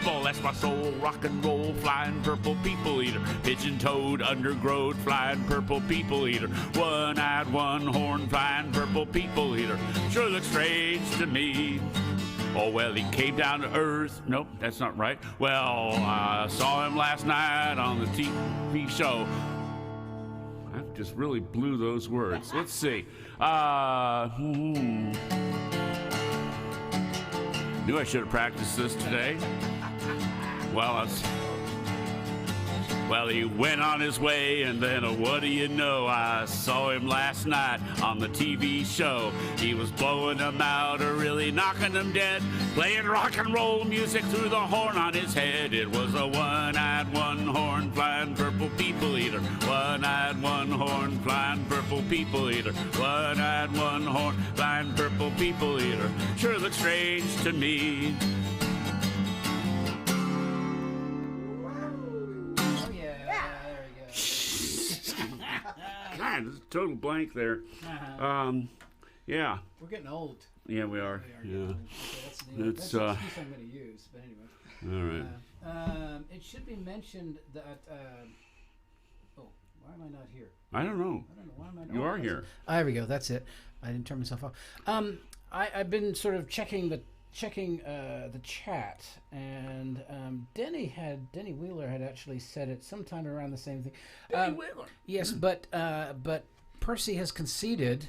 Well, that's my soul, rock and roll, flying purple people eater. Pigeon-toed, undergrowth, flying purple people eater. One-eyed, one-horn, flying purple people eater. Sure looks strange to me. Oh, well, he came down to earth. Nope, that's not right. Well, I saw him last night on the TV show. I just really blew those words. Let's see. Knew I should have practiced this today. Well, Well, he went on his way, and then what do you know? I saw him last night on the TV show. He was blowing them out or really knocking them dead, playing rock and roll music through the horn on his head. It was a one-eyed, one-horn, flying purple people eater. One-eyed, one-horn, flying purple people eater. One-eyed, one-horn, flying purple people eater. Sure looks strange to me. Oh yeah, there we go. God, there's a total blank there. Yeah. We're getting old. Yeah, we are. We Yeah. are getting old. Okay, that's It's, the excuse I'm going to use. But anyway, All right. it should be mentioned that. Oh, why am I not here? I don't know. I don't know why am I not. You are that's here. it. There we go. That's it. I didn't turn myself off. I've been sort of checking the chat, and Denny Wheeler had actually said it sometime around the same thing. Denny Wheeler. Yes, but Percy has conceded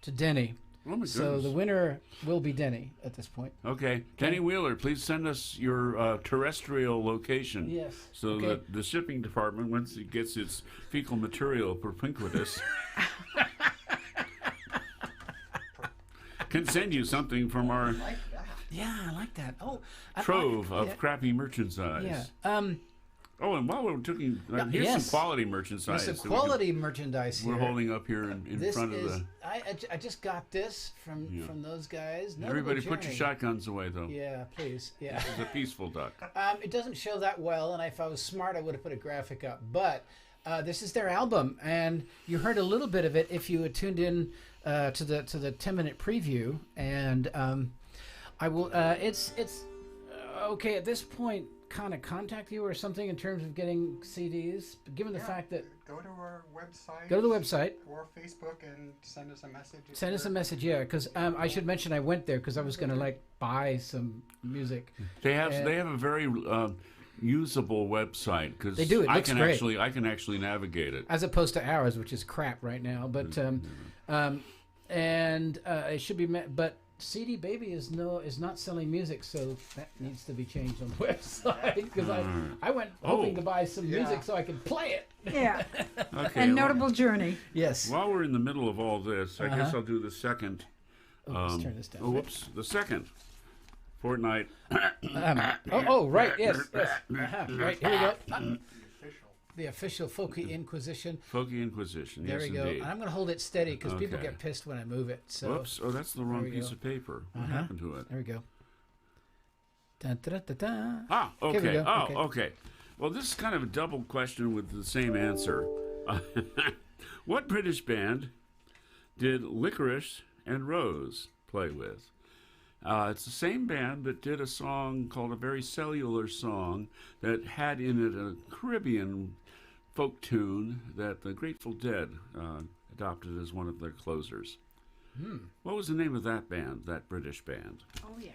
to Denny. Oh my So goodness. the winner will be Denny at this point. Okay. Denny Wheeler, please send us your terrestrial location. Yes. So Okay. that the shipping department, once it gets its fecal material propinquitous, can send you something from our Yeah, I like that. Oh, trove of crappy merchandise. Yeah. Oh, and while we're talking, here's yes. some quality merchandise. There's some that quality merchandise here. we're holding up here in This front of is. the. I just got this from those guys. Notable Everybody, put your Journey. shotguns away, though. Yeah, please. Yeah. This is a peaceful duck. It doesn't show that well, and if I was smart, I would have put a graphic up. But this is their album, and you heard a little bit of it if you had tuned in to the 10-minute preview. And I will. It's okay at this point. Kind of contact you or something in terms of getting CDs, given the fact that Go to our website. go to the website. Or Facebook and send us a message. Send us a message, yeah, because I should mention I went there because I was going to buy some music. They have a very usable website because They do, it looks great. I can actually navigate it. As opposed to ours, which is crap right now. But it should be but CD Baby is not selling music, so that needs to be changed on the website because I went hoping to buy some music so I could play it. Yeah. Okay. And Notable Journey. Yes. While we're in the middle of all this, I guess I'll do the second. Let's turn this down. Oh, whoops! The second Fortnight. Right, yes. Right, here we go. The official Folky Inquisition. Folky Inquisition. There yes, we go. indeed. And I'm going to hold it steady because people Okay. get pissed when I move it. So Whoops! Oh, that's the wrong we piece go. of paper. What happened to it? there we go. Dun, da, da, da, da. Ah, Here we okay. go. Oh, Okay. okay. Well, this is kind of a double question with the same answer. What British band did Licorice and Rose play with? It's the same band that did a song called A Very Cellular Song that had in it a Caribbean folk tune that the Grateful Dead adopted as one of their closers. What was the name of that band, that British band? Oh, yeah.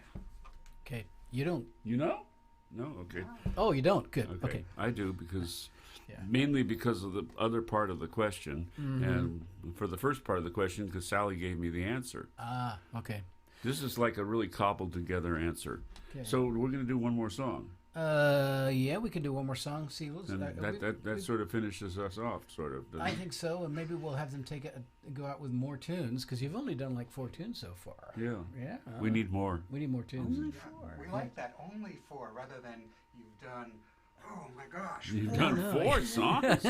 Okay. You don't. You know? No? Okay. Oh, you don't. Good. Okay. I do because Yeah. mainly because of the other part of the question, Mm-hmm. and for the first part of the question, because Sally gave me the answer. Ah, okay. This is like a really cobbled together answer. Okay. So we're going to do one more song, Yeah, we can do one more song. See, and that sort of finishes us off, sort of. doesn't I it? think so, and maybe we'll have them go out with more tunes because you've only done like 4 tunes so far. Yeah. Yeah. We need more. We need more tunes. We like that only 4 rather than you've done, oh my gosh. You've done 4 songs.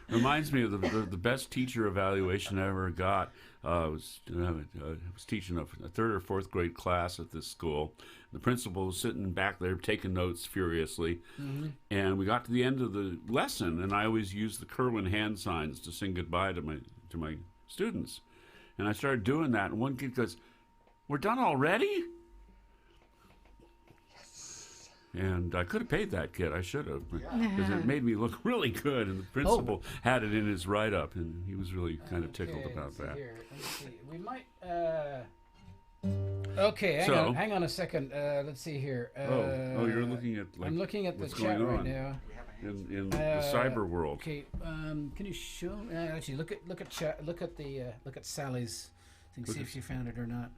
Reminds me of the best teacher evaluation I ever got. I was teaching a 3rd or 4th grade class at this school. The principal was sitting back there taking notes furiously, and we got to the end of the lesson, and I always used the Kerwin hand signs to sing goodbye to my students, and I started doing that, and one kid goes, "We're done already?" And I could have paid that kid. I should have, because it made me look really good. And the principal had it in his write-up, and he was really kind of tickled Okay, about let's see that. here. Let's see. We might. Okay, So- hang on a second. Let's see here. Oh, you're looking at like I'm looking at the what's chat going right on now. in the cyber world. Okay, can you show? Actually, look at chat. Look at Sally's thing. See if she found it or not.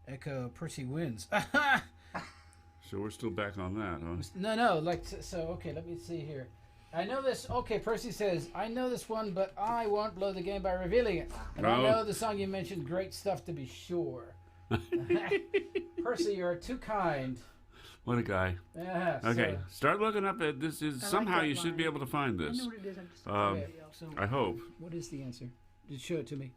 Echo Percy wins. So we're still back on that, huh? No, okay, let me see here. I know this. Okay, Percy says, I know this one, but I won't blow the game by revealing it. And I know the song you mentioned, great stuff to be sure. Percy, you're too kind. What a guy. Yeah. Okay, start looking up at this. Somehow you should be able to find I this. know what it is. I'm just So I hope. what is the answer? Just show it to me.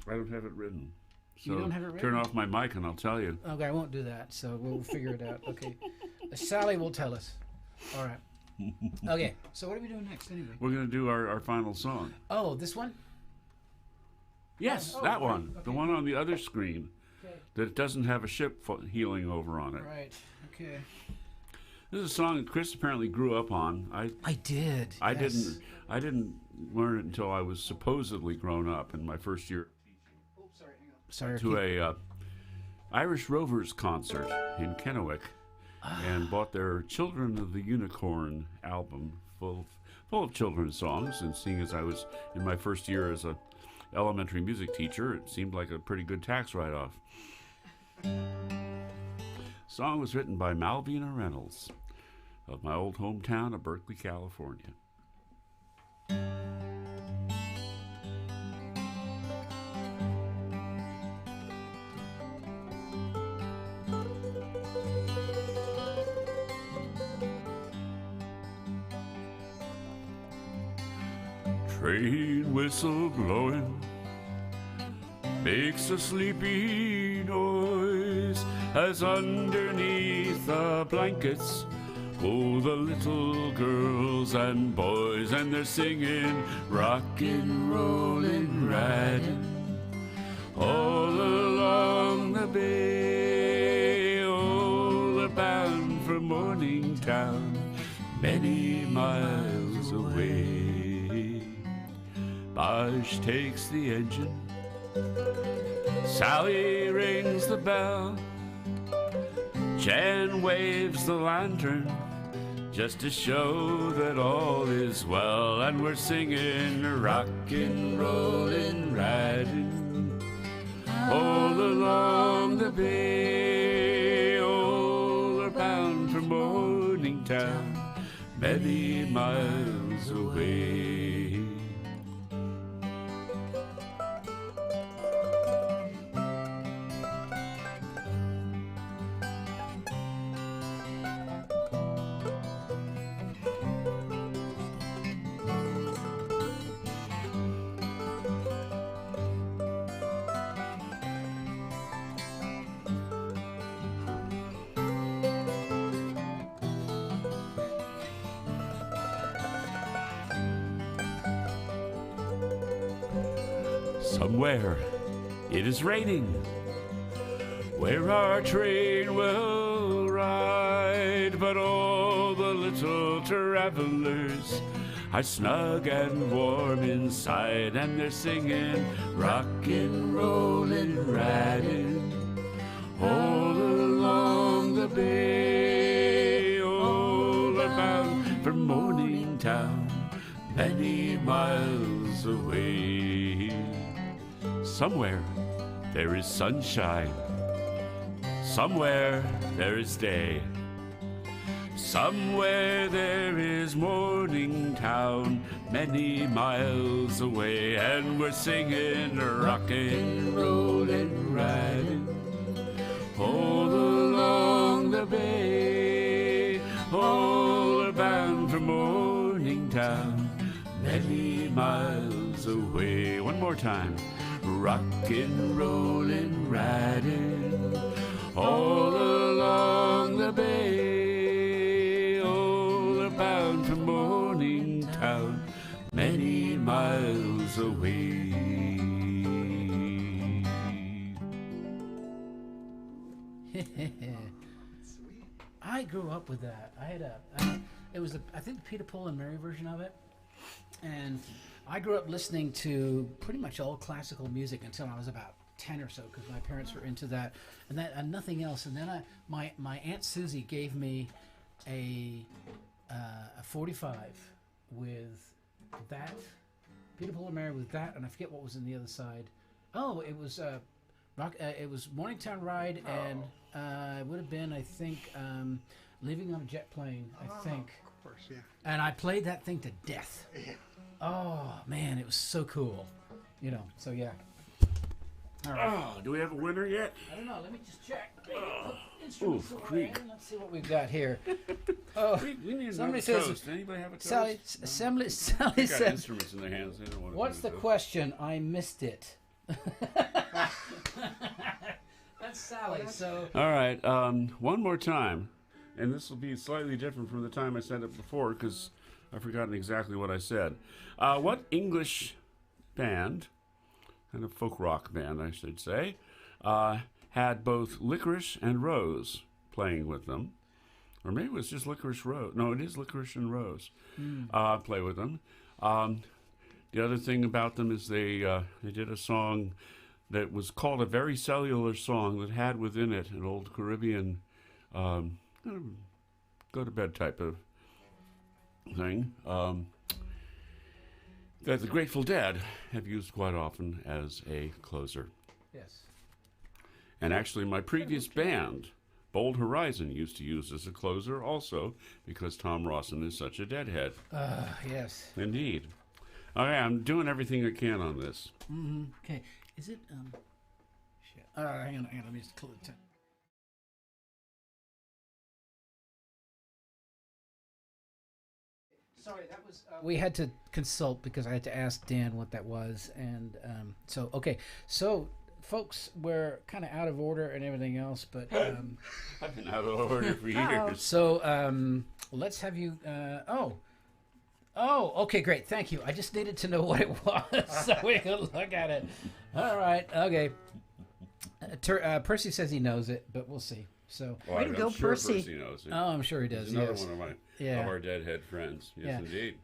I don't have it written. So You don't have it turn written? off my mic and I'll tell you. Okay, I won't do that. So we'll figure it out. Okay. Sally will tell us. All right. Okay. So what are we doing next anyway? We're going to do our final song. Oh, this one? Yes, Oh, that right. one. The Okay. one on the other screen Okay. that doesn't have a ship heeling over on it. Right. Okay. This is a song that Chris apparently grew up on. I did. I yes. didn't learn it until I was supposedly grown up in my first year Sorry. to a Irish Rovers concert in Kennewick and bought their Children of the Unicorn album full of children's songs. And seeing as I was in my first year as a elementary music teacher, it seemed like a pretty good tax write-off. Song was written by Malvina Reynolds of my old hometown of Berkeley, California. Train whistle blowing makes a sleepy noise as underneath the blankets go the little girls and boys, and they're singing rockin', rollin', riding all along the bay. Oh, they're bound for Morningtown, many miles away. Bosch takes the engine, Sally rings the bell, Jan waves the lantern just to show that all is well, and we're singing rockin', rollin', riding all along the bay. Oh, we're bound for Morningtown, many miles away. Somewhere it is raining, where our train will ride, but all the little travelers are snug and warm inside, and they're singing rockin', rollin', riding all along the bay. All are bound for Morningtown, many miles away. Somewhere there is sunshine, somewhere there is day, somewhere there is Morningtown, many miles away, and we're singing rockin', rollin', riding all along the bay. All are bound for Morningtown, many miles away. One more time. Rockin', rollin', riding all along the bay. All are bound for Morningtown, many miles away. I grew up with that. I had it was I think the Peter, Paul and Mary version of it, and I grew up listening to pretty much all classical music until I was about 10 or so, because my parents were into that and nothing else. And then my Aunt Susie gave me a 45 with that, Peter, Paul and Mary with that, and I forget what was in the other side. Oh, it was It was Morningtown Ride, and it would have been, I think, Leaving on a Jet Plane, I think. Of course, yeah. And I played that thing to death. Yeah. Oh, man, it was so cool. You know, so yeah. All right. Oh, do we have a winner yet? I don't know. Let me just check. Instruments away. creak. Let's see what we've got here. Oh, We need somebody another says. toast. Anybody have a toast? Sally They says. got instruments in their hands. They don't want to What's do the a toast. question? I missed it. That's Sally. So. All right, one more time, and this will be slightly different from the time I said it before because I've forgotten exactly what I said. What English band, kind of folk rock band, I should say, had both Licorice and Rose playing with them? Or maybe it was just Licorice Rose. No, it is Licorice and Rose play with them. The other thing about them is they did a song that was called a very cellular song that had within it an old Caribbean go-to-bed type of thing that the Grateful Dead have used quite often as a closer. Yes. And actually my previous band, Bold Horizon, used to use as a closer also because Tom Rawson is such a Deadhead. Yes. Indeed. Okay, I'm doing everything I can on this. Mm-hmm. Okay. Is it shit. All right, hang on. Let me just close it. Sorry, that was. We had to consult because I had to ask Dan what that was, and so okay. So, folks, we're kind of out of order and everything else, but I've been out of order for years. so let's have you. Oh, okay, great. Thank you. I just needed to know what it was so we could look at it. All right, okay. Percy says he knows it, but we'll see. So, Well, Way to I'm go, sure Percy. Percy knows it. oh, I'm sure he does. He's another Yes. one of Yeah. our Deadhead friends. Yes, Yeah. indeed.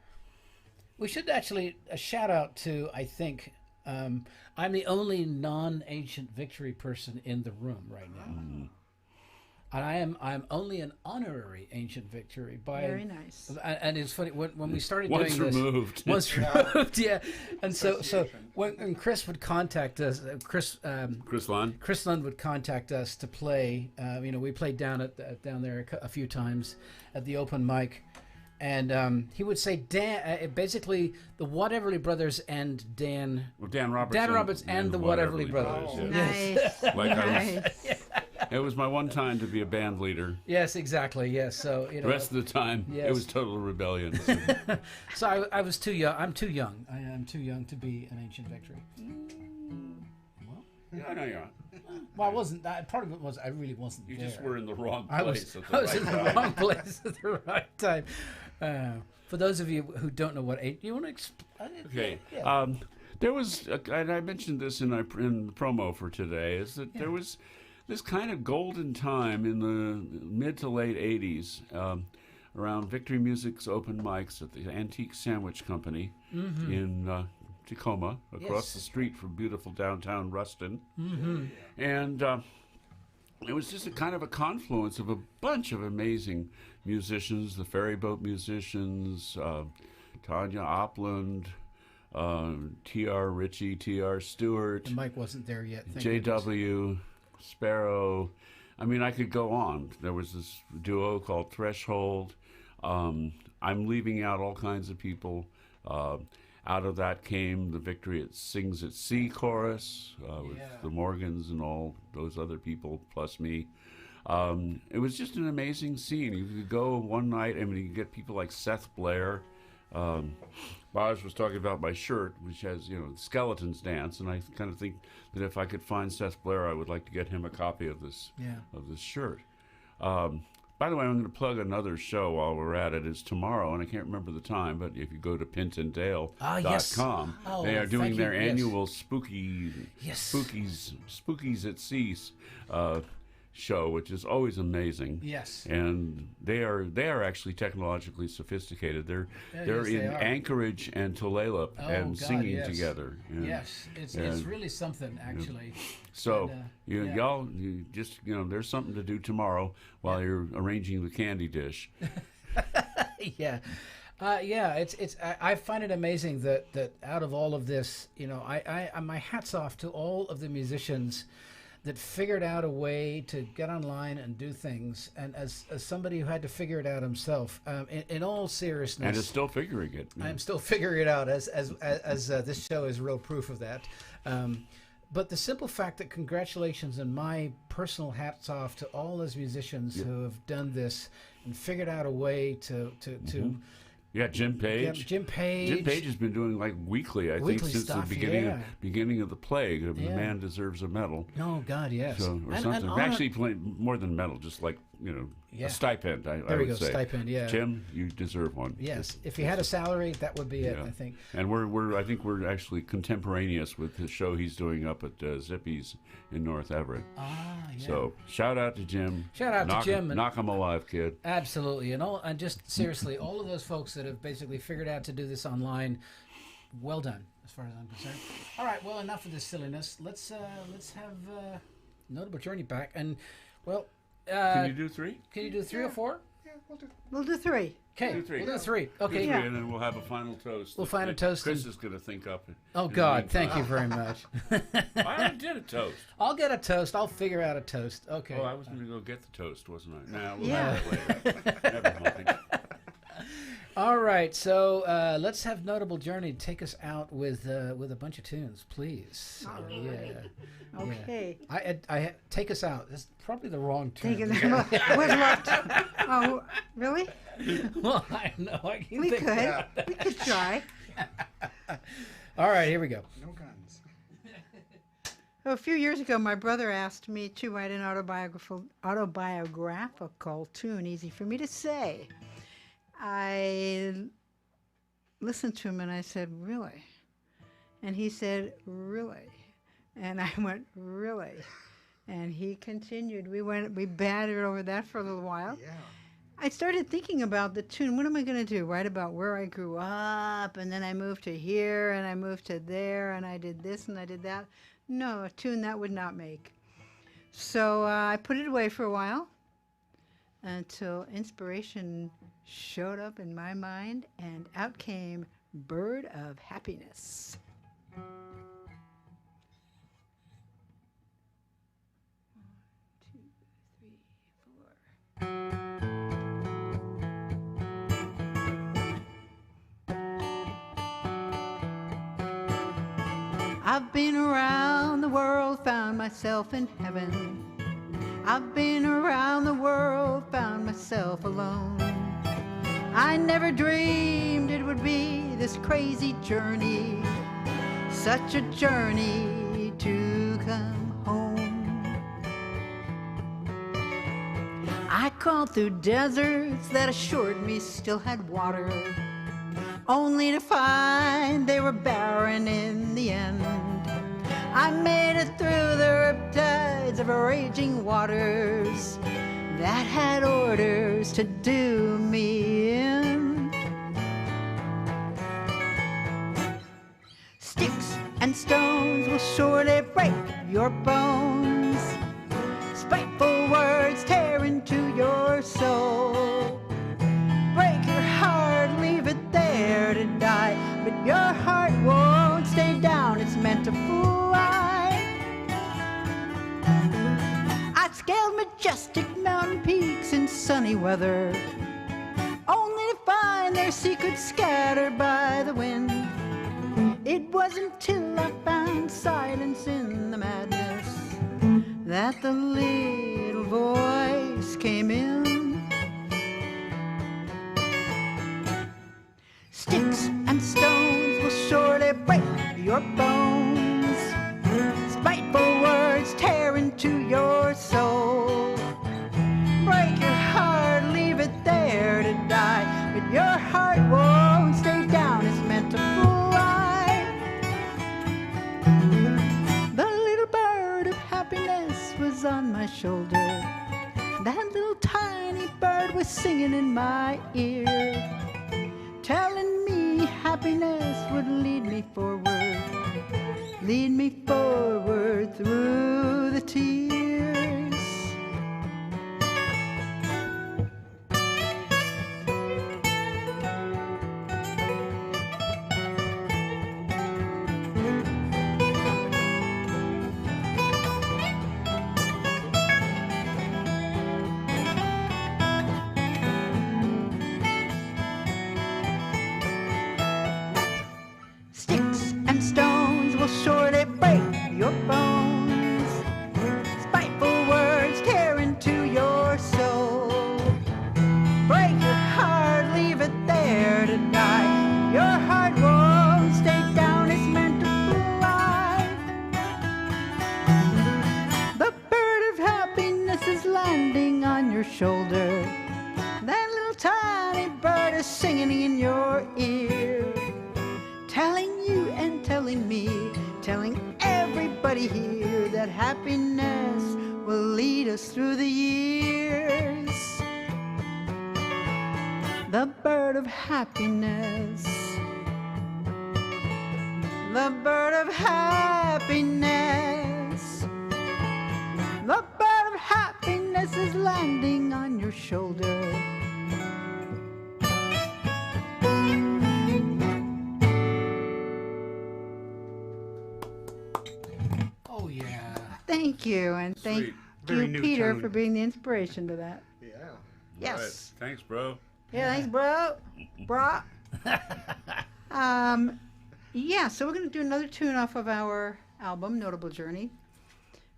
We should actually a shout out to. I think I'm the only non-ancient victory person in the room right now. Mm-hmm. And I'm only an honorary ancient victory by. Very nice. And it's funny when we started Once doing removed. this. Once removed, yeah. And so when Chris would contact us, Chris Lund? would contact us to play. We played down there a few times at the open mic, and he would say Dan, basically the Whateverly Brothers and Dan. Well, Dan Roberts. Dan Roberts and the Whateverly Brothers. Yes. Nice. Like Nice. it was my one time to be a band leader. Yes, exactly. Yes, so The rest of the time, Yes. it was total rebellion. So I was too young. I'm too young. I am too young to be an ancient victory. Yeah, no, yeah. Well, I wasn't. Part of it was I really wasn't You there. just were in the wrong I place was, at the I was right in the time. wrong place at the right time. For those of you who don't know what you want to explain? Okay. Yeah. There was, and I mentioned this in the promo for today, is that there was this kind of golden time in the mid to late 80s around Victory Music's open mics at the Antique Sandwich Company in Tacoma, across Yes. the street from beautiful downtown Ruston. And it was just a kind of a confluence of a bunch of amazing musicians, the Ferryboat Musicians, Tanya Opland, T.R. Ritchie, T.R. Stewart, The mic wasn't there yet. Thank goodness. J.W., Sparrow. I mean, I could go on. There was this duo called Threshold. I'm leaving out all kinds of people. Out of that came the Victory at Sings at Sea chorus with the Morgans and all those other people, plus me. It was just an amazing scene. You could go one night, I mean, you could get people like Seth Blair. Boz was talking about my shirt, which has, skeletons dance, and I kind of think that if I could find Seth Blair, I would like to get him a copy of this shirt. By the way, I'm going to plug another show while we're at it. It's tomorrow, and I can't remember the time, but if you go to pintondale.com, yes. Oh, they are doing thank you. their Yes. annual Spookies at Sea show, which is always amazing. Yes. And they are actually technologically sophisticated. They're yes, in they are. Anchorage and Tulalip and God, singing yes. together. And Yes, it's really something actually. so And, y'all, you just there's something to do tomorrow while you're arranging the candy dish. I find it amazing that out of all of this, I my hats off to all of the musicians that figured out a way to get online and do things. And as somebody who had to figure it out himself, in all seriousness, And is still figuring it. I'm still figuring it out. As this show is real proof of that. But the simple fact that congratulations and my personal hats off to all those musicians who have done this and figured out a way to Yeah, Jim Page. Jim Page. Jim Page has been doing like weekly, I think, since stuff, the beginning of the plague. The man deserves a medal. Oh God, yes. So, or something. Actually, more than medal, just like a stipend. I There we would go, say. stipend. Yeah. Jim, you deserve one. Yes, if he had a salary, that would be it. I think. And I think we're actually contemporaneous with the show he's doing up at Zippy's in North Everett. Yeah. So shout out to Jim. Shout out to Jim. Knock him alive, kid. Absolutely, and just seriously, all of those folks that have basically figured out to do this online, well done, as far as I'm concerned. All right, well, enough of this silliness. Let's have Notable Journey back, and well, can you do 3? Can you do 3 or 4? Yeah, We'll do 3. Okay, Do 3. we'll do 3. Okay, Do 3, and then we'll have a final toast. We'll find a toast Chris and- is going to think up. Oh in the God, meantime. thank you very much. I did a toast. I'll get a toast. I'll figure out a toast. Okay. Oh, I was going to go get the toast, wasn't I? Nah, we'll Yeah. have that later. Never mind. All right, so let's have Notable Journey take us out with a bunch of tunes, please. Okay. I take us out. That's probably the wrong tune. Taking them with left. Oh, really? Well, I know. I can We think could. that. We could try. All right, here we go. No guns. A few years ago, my brother asked me to write an autobiographical tune, easy for me to say. I listened to him and I said, really? And he said, really? And I went, really? And he continued. We battered over that for a little while. Yeah. I started thinking about the tune. What am I going to do? Write about where I grew up, and then I moved to here, and I moved to there, and I did this and I did that. No, a tune that would not make. So I put it away for a while until inspiration showed up in my mind, and out came Bird of Happiness. I've been around the world, found myself in heaven. I've been around the world, found myself alone. I never dreamed it would be this crazy journey, such a journey to come home. I crawled through deserts that assured me still had water, only to find they were barren in the end. I made it through the riptides of raging waters that had orders to do me in. Sticks and stones will surely break your bones. Spiteful words tear into your soul. Break your heart, leave it there to die. But your heart won't stay down, it's meant to fly. I scaled majestic mountain peaks in sunny weather, only to find their secrets scattered by the wind. It wasn't till I found silence in the madness that the little voice came in. Sticks and stones will surely break your bones. Spiteful words tear into your soul. Break your heart, leave it there to die. But your heart won't stay down, it's meant to fly. The little bird of happiness was on my shoulder. That little tiny bird was singing in my ear, telling me happiness would lead me forward through the tears. That little tiny bird is singing in your ear, telling you and telling me, telling everybody here that happiness will lead us through the years. The bird of happiness, the bird of happiness, the bird of happiness is landing on your shoulder. Oh, yeah. Thank you, and thank Sweet. Very you, new Peter, tone. for being the inspiration to that. Yeah. Yes. Right. Thanks, bro. Yeah, thanks, bro. Brah. Yeah, so we're going to do another tune off of our album, Notable Journey,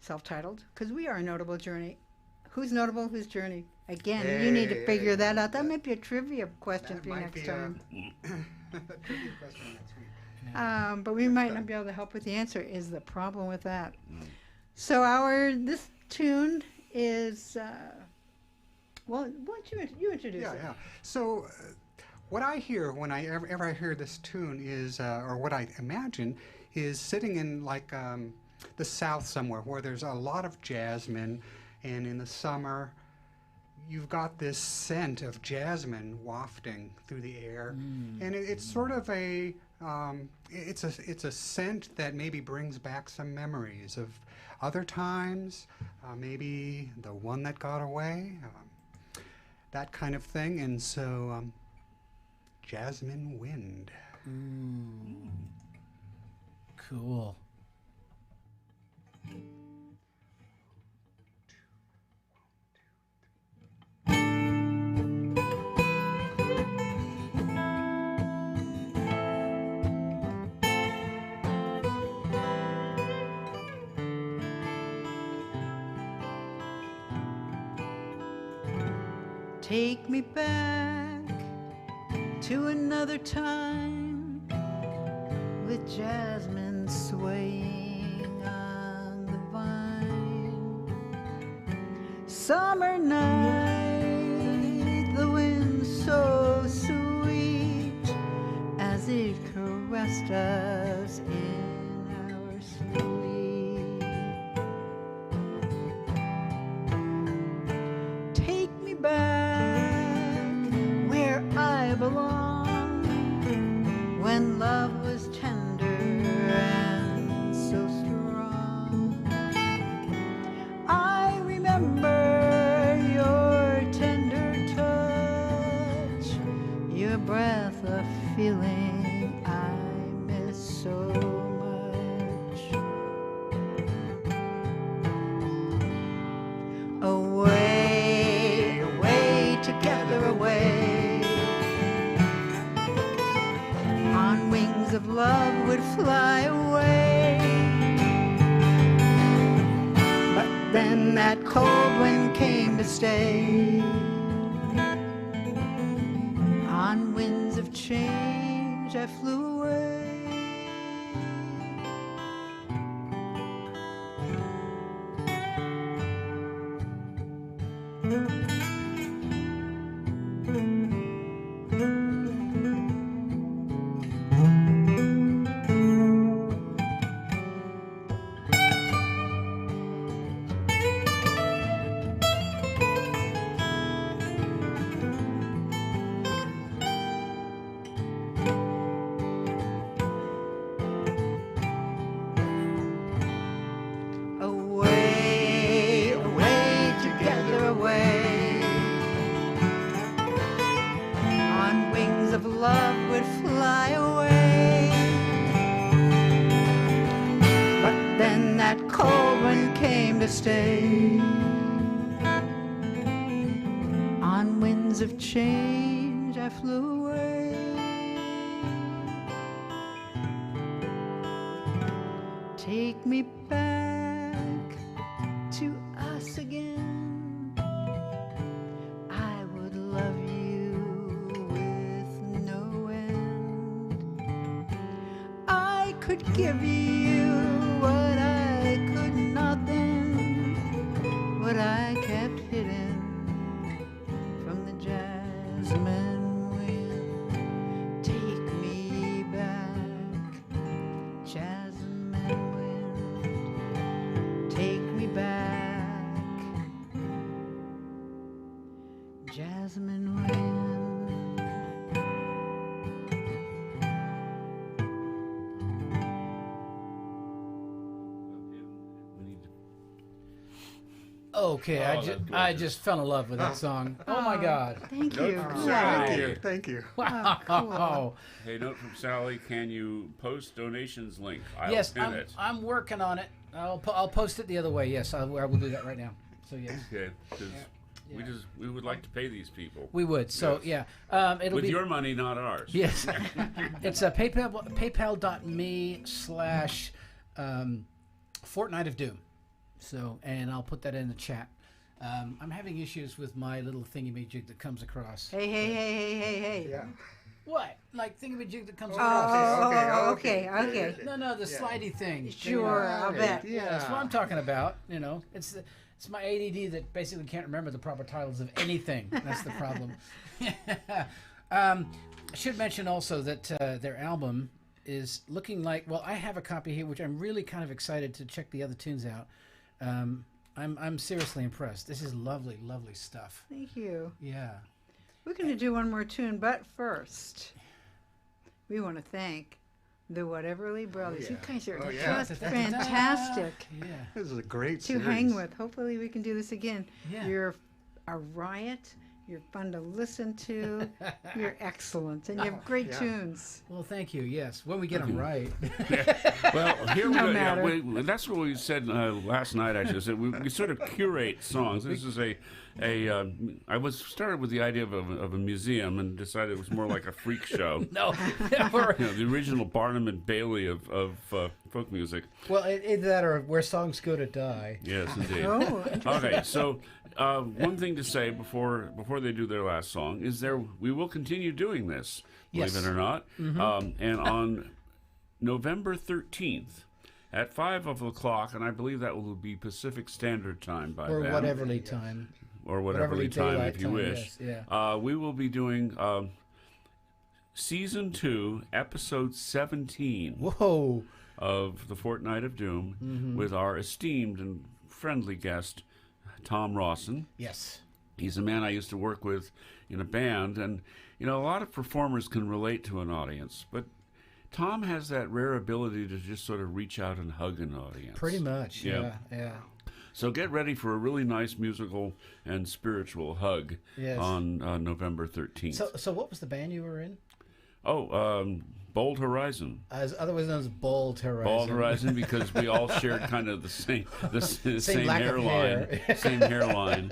self-titled, because we are a notable journey. Who's notable? Whose journey? Again, you need to figure that out. That might be a trivia question That for you might next be time. Trivia question next week. But we might not be able to help with the answer. Is the problem with that? So this tune is well. Why don't you introduce Yeah, it? yeah. So, what I hear when I ever hear this tune is, or what I imagine, is sitting in like the South somewhere where there's a lot of jasmine, and in the summer, you've got this scent of jasmine wafting through the air, and it's sort of a it's a scent that maybe brings back some memories of other times, maybe the one that got away, that kind of thing. And so, jasmine wind. Cool. Take me back to another time with jasmine swaying on the vine. Summer night, the wind so sweet as it caressed us in our sleep. Take me back where I belong, when love was tender and so strong. I remember your tender touch, your breath, a feeling I miss so much. Away, away, together away, on wings of love would fly away. But then that cold wind came to stay, on winds of change I flew away. Away, away, together away, on wings of love would fly away. But then that cold one came to stay, on winds of change I flew away. Take me back to us again. I would love you with no end. I could give you what I could not then, what I kept hidden Jasmine wind, take me back. Jasmine wind, take me back. Jasmine wind. Okay, Oh, that's I gorgeous. just fell in love with that song. Oh my God! Thank Note you. from Wow. Sally. Thank you. Thank you. Wow! cool. Hey, note from Sally. Can you post donations link? I'll Yes, pin it. I'm working on it. I'll post it the other way. Yes, I will do that right now. So yes, Okay, because we would like to pay these people we would. So Yes. yeah, it'll with be your money, not ours. yes. It's PayPal.me/ Fortnight of Doom. So, and I'll put that in the chat. I'm having issues with my little thingy-majig that comes across. Hey, hey, hey, hey, hey, hey. Yeah. What? Like thingy-majig that comes across? Okay. No, the slidey thing. Sure, I'll bet. Yeah, that's what I'm talking about. You know, it's my ADD that basically can't remember the proper titles of anything. That's the problem. I should mention also that their album is looking like. Well, I have a copy here, which I'm really kind of excited to check the other tunes out. I'm seriously impressed. This is lovely, lovely stuff. Thank you. Yeah. We're going to do one more tune, but first, we want to thank the Whateverly Brothers. You guys are just fantastic Yeah. This is a great to series. hang with. Hopefully, we can do this again. Yeah. You're a riot. You're fun to listen to. You're excellent, and you have great tunes. Well, thank you. Yes, when we get them right. Well, here No we matter. that's what we said last night. I just said we sort of curate songs. This is I was started with the idea of a museum and decided it was more like a freak show. No, we're, You know, the original Barnum and Bailey of folk music. well, either that or where songs go to die. Yes, indeed. Oh, Okay, so one thing to say before they do their last song is we will continue doing this, believe Yes. it or not. And on November 13th at 5 o'clock, and I believe that will be Pacific Standard Time by Or then. whateverly time. Or whatever Whateverly time, daylight if you time, wish. yes, yeah. We will be doing Season 2, Episode 17 Whoa. of The Fortnight of Doom with our esteemed and friendly guest, Tom Rawson. Yes. He's a man I used to work with in a band, and, you know, a lot of performers can relate to an audience, but Tom has that rare ability to just sort of reach out and hug an audience. Pretty much. Yeah. Yeah. So get ready for a really nice musical and spiritual hug Yes. on November 13th. So what was the band you were in? Bold Horizon. Otherwise known as Bold Horizon. Bald Horizon, because we all shared kind of the same same lack of hairline, hair. same hairline.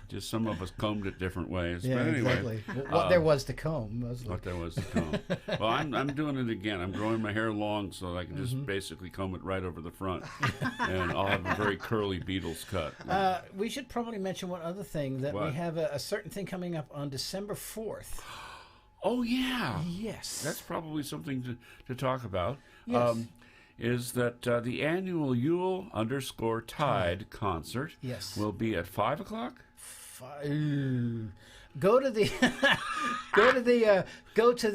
Just some of us combed it different ways. Yeah, but anyway, exactly. What there was to comb. what there was to comb. Well, I'm doing it again. I'm growing my hair long so that I can just basically comb it right over the front, and I'll have a very curly Beatles cut. We should probably mention one other thing, that we What? have a certain thing coming up on December 4th. Oh yeah. Yes. That's probably something to talk about. Yes. Is that the annual Yule_Tide concert Yes. will be at 5 o'clock? Go to the go to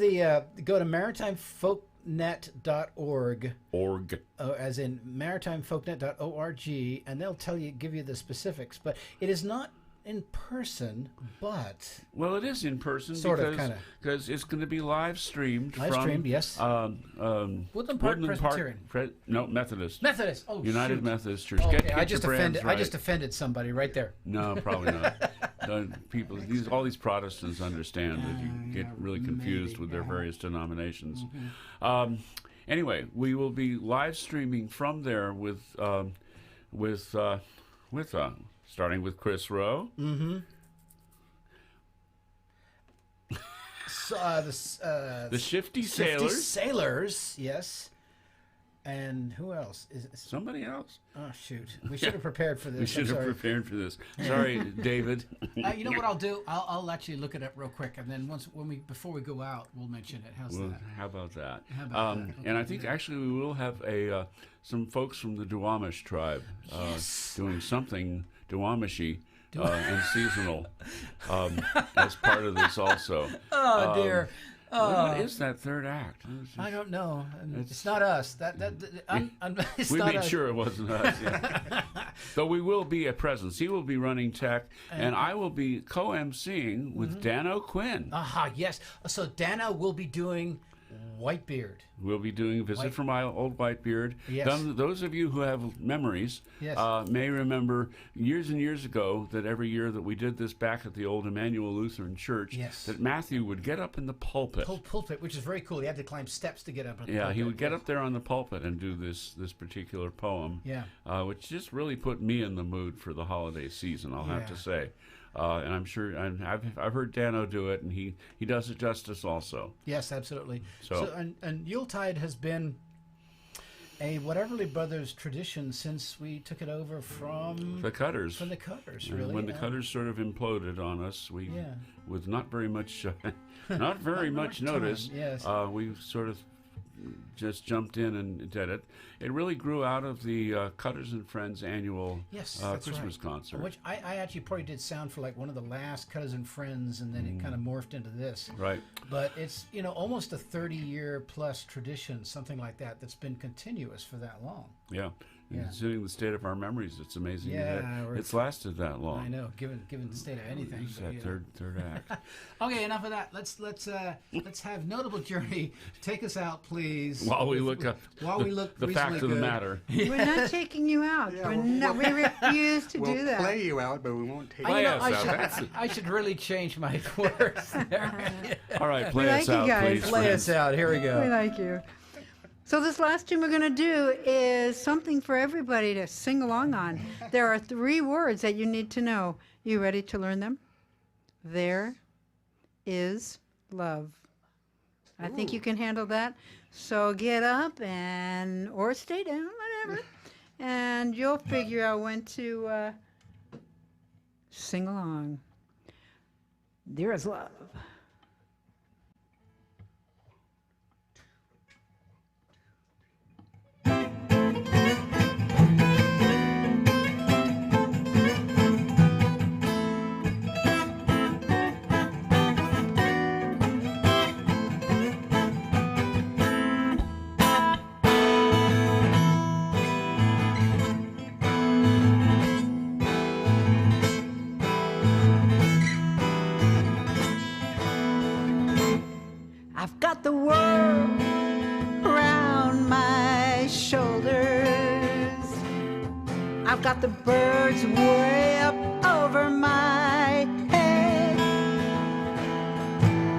maritimefolknet.org, as in maritimefolknet.org, and they'll give you the specifics. But it is not in person, but Well, it is in person Sort of, because kinda. because it's going to be live streamed. Live from, streamed, yes. Woodland Park Presbyterian. no, Methodist. Methodist. Oh, United shoot. Methodist Church. Oh, Get, okay, get I your just brands offended. right. I just offended somebody right there. No, probably not. People, all these Protestants understand that you get really confused with their various denominations. Anyway, we will be live streaming from there with starting with Chris Rowe. So, The Shifty Shifty Sailors. Sailors, yes. And who else? Somebody else. Oh shoot! We should have prepared for this. We should have prepared for this. Sorry, David. You know what I'll do? I'll actually look it up real quick, and then before we go out, we'll mention it. How's Well, that? how about that? How about that? And I think actually we will have some folks from the Duwamish tribe doing something Duwamishy and seasonal as part of this also. Oh dear. What is that third act? I don't know. It's not us. It's We not made us. sure it wasn't us. Yeah. Though we will be a presence. He will be running tech, and I will be co-emceeing with Dan O'Quinn. Aha, yes. So Dana will be doing Whitebeard. We'll be doing Visit from My Old Whitebeard. Yes. Those of you who have memories Yes. may remember years and years ago that every year that we did this back at the old Emmanuel Lutheran Church, Yes. that Matthew would get up in the pulpit. Pulpit, which is very cool. He had to climb steps to get up. On the Yeah, pulpit. he would get up there on the pulpit and do this particular poem, Yeah. which just really put me in the mood for the holiday season, I'll have to say. And I'm sure, and I've heard Dano do it, and he does it justice also. Yes, absolutely. So- And Yuletide has been a Whateverly Brothers tradition since we took it over from The Cutters. the Cutters, And really. when the Cutters sort of imploded on us, we, Yeah. with not very much, not very much much notice, time, yes. we sort of just jumped in and did it. It really grew out of the Cutters and Friends annual Yes, that's Christmas right. concert. Which I actually probably did sound for like one of the last Cutters and Friends, and then it kind of morphed into this. Right. But it's, almost a 30-year plus tradition, something like that, that's been continuous for that long. Yeah. And Yeah. considering the state of our memories, it's amazing Yeah, that we're- it's lasted that long. I know, given the state of anything. It's but, that third act. Okay, enough of that. Let's have Notable Journey take us out, please. While we look up While we look the fact of reasonably the good. matter. We're not taking you out. Yeah, We refuse to We'll do that. play you out, but we won't take Play you us out. out. That's it. I should really change my words there. All right, play like us you out, guys. please. Play friends. us out. Here we We go. like you. So this last tune we're going to do is something for everybody to sing along on. There are 3 words that you need to know. You ready to learn them? There is love. I think you can handle that. So get up or stay down, whatever. And you'll figure out when to sing along. There is love. I've got the world around my shoulders. I've got the birds way up over my head.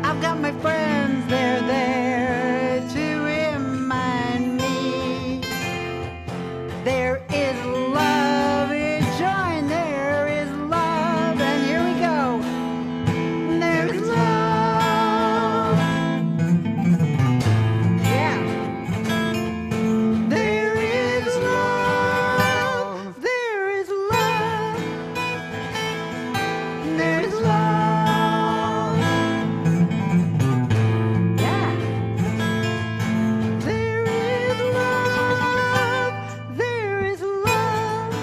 I've got my friends, they're there to remind me there is love, join, there is love, and here we go. There's love. Yeah. There is love. There is love. There's love. Yeah. There is love. There is love.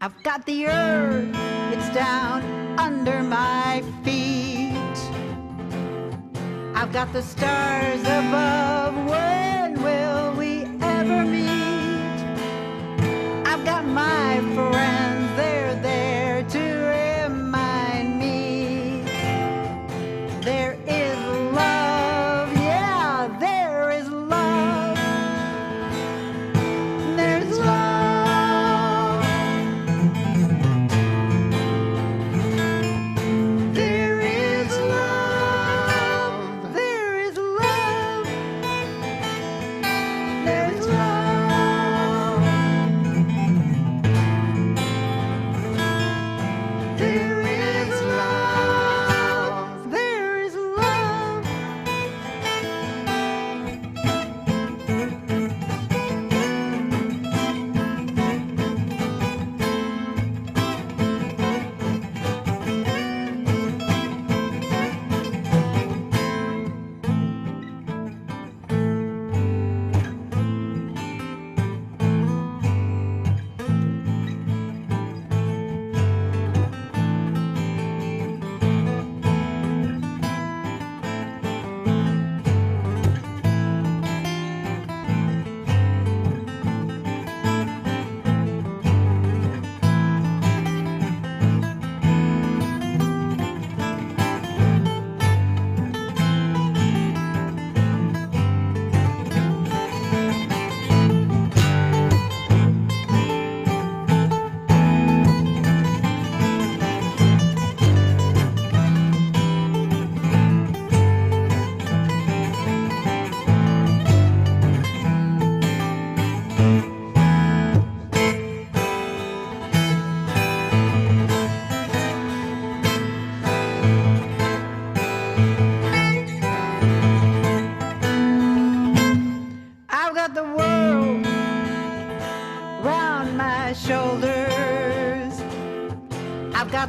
I've got the earth, it's down under my feet. I've got the stars above, when will we ever meet? I've got my friends, they're there to remind me there is love, yeah, there is love. There's love. There is love. There is love. There's love.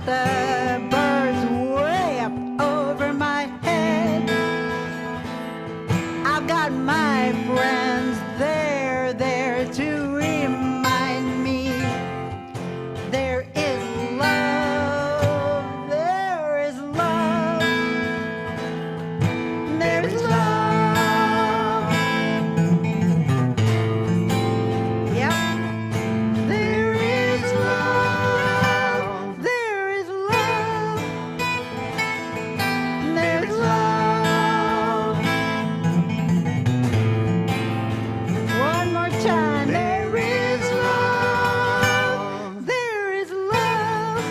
the birds way up over my head. I've got my friends there to remind me there is love, there is love, there is love. Yep. There is love, there is love, there is love. One more time. There is love, there is love.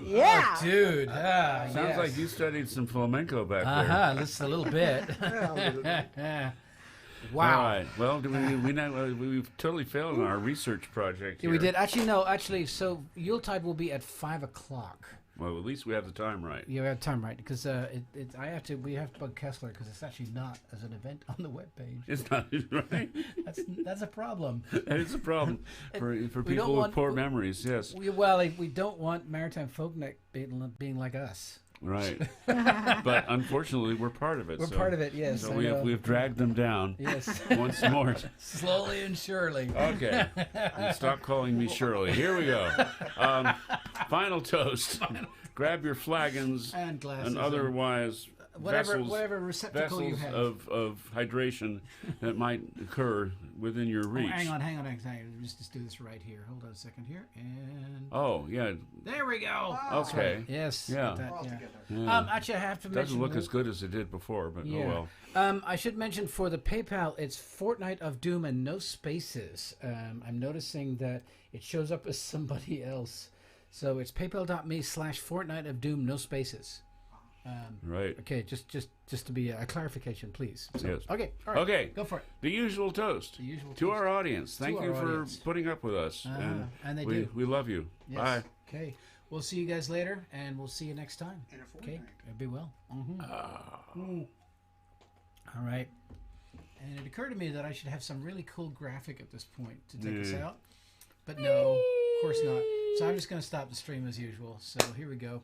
Yeah. Dude, Sounds like you studied some flamenco back Just a little bit. there. Wow. All right. Well, we've totally failed on our research project Yeah, here. we did. Actually, no. Actually, so Yuletide will be at 5 o'clock. Well, at least we have the time right. Yeah, we have time, right? Because we have to bug Kessler because it's actually not as an event on the webpage. It's not right. That's a problem. It's a problem for We people don't with want- poor memories. Yes. We don't want Maritime Folknet being like us. Right. But unfortunately, we're part of it. We're so- part of it, yes. So I we know. have dragged them down Yes. once more. Slowly and surely. Okay. And stop calling me Shirley. Here we go. Final toast. Grab your flagons And glasses. and otherwise whatever receptacle you vessels have. of hydration that might occur within your reach. Oh, hang on. Just do this right here. Hold on a second here. And Oh, yeah. there we go. Okay. Yes. Yeah. got that, All yeah. together. Yeah. Actually, I have to mention. Doesn't look as good as it did before, but Yeah. oh well. I should mention for the PayPal, it's Fortnight of Doom and no spaces. I'm noticing that it shows up as somebody else. So it's paypal.me/Fortnight of Doom, no spaces. Right. Okay, just to be a clarification, please. So, Yes. Okay. All right. Okay. Go for it. The usual toast. The usual to toast. our audience. Thank To you our for audience. putting up with us. And they we, do. we love you. Yes. Bye. Okay. We'll see you guys later, and we'll see you next time. In a Okay. fortnight. Be well. All right. And it occurred to me that I should have some really cool graphic at this point to take us out. But no, of course not. So I'm just going to stop the stream as usual. So here we go.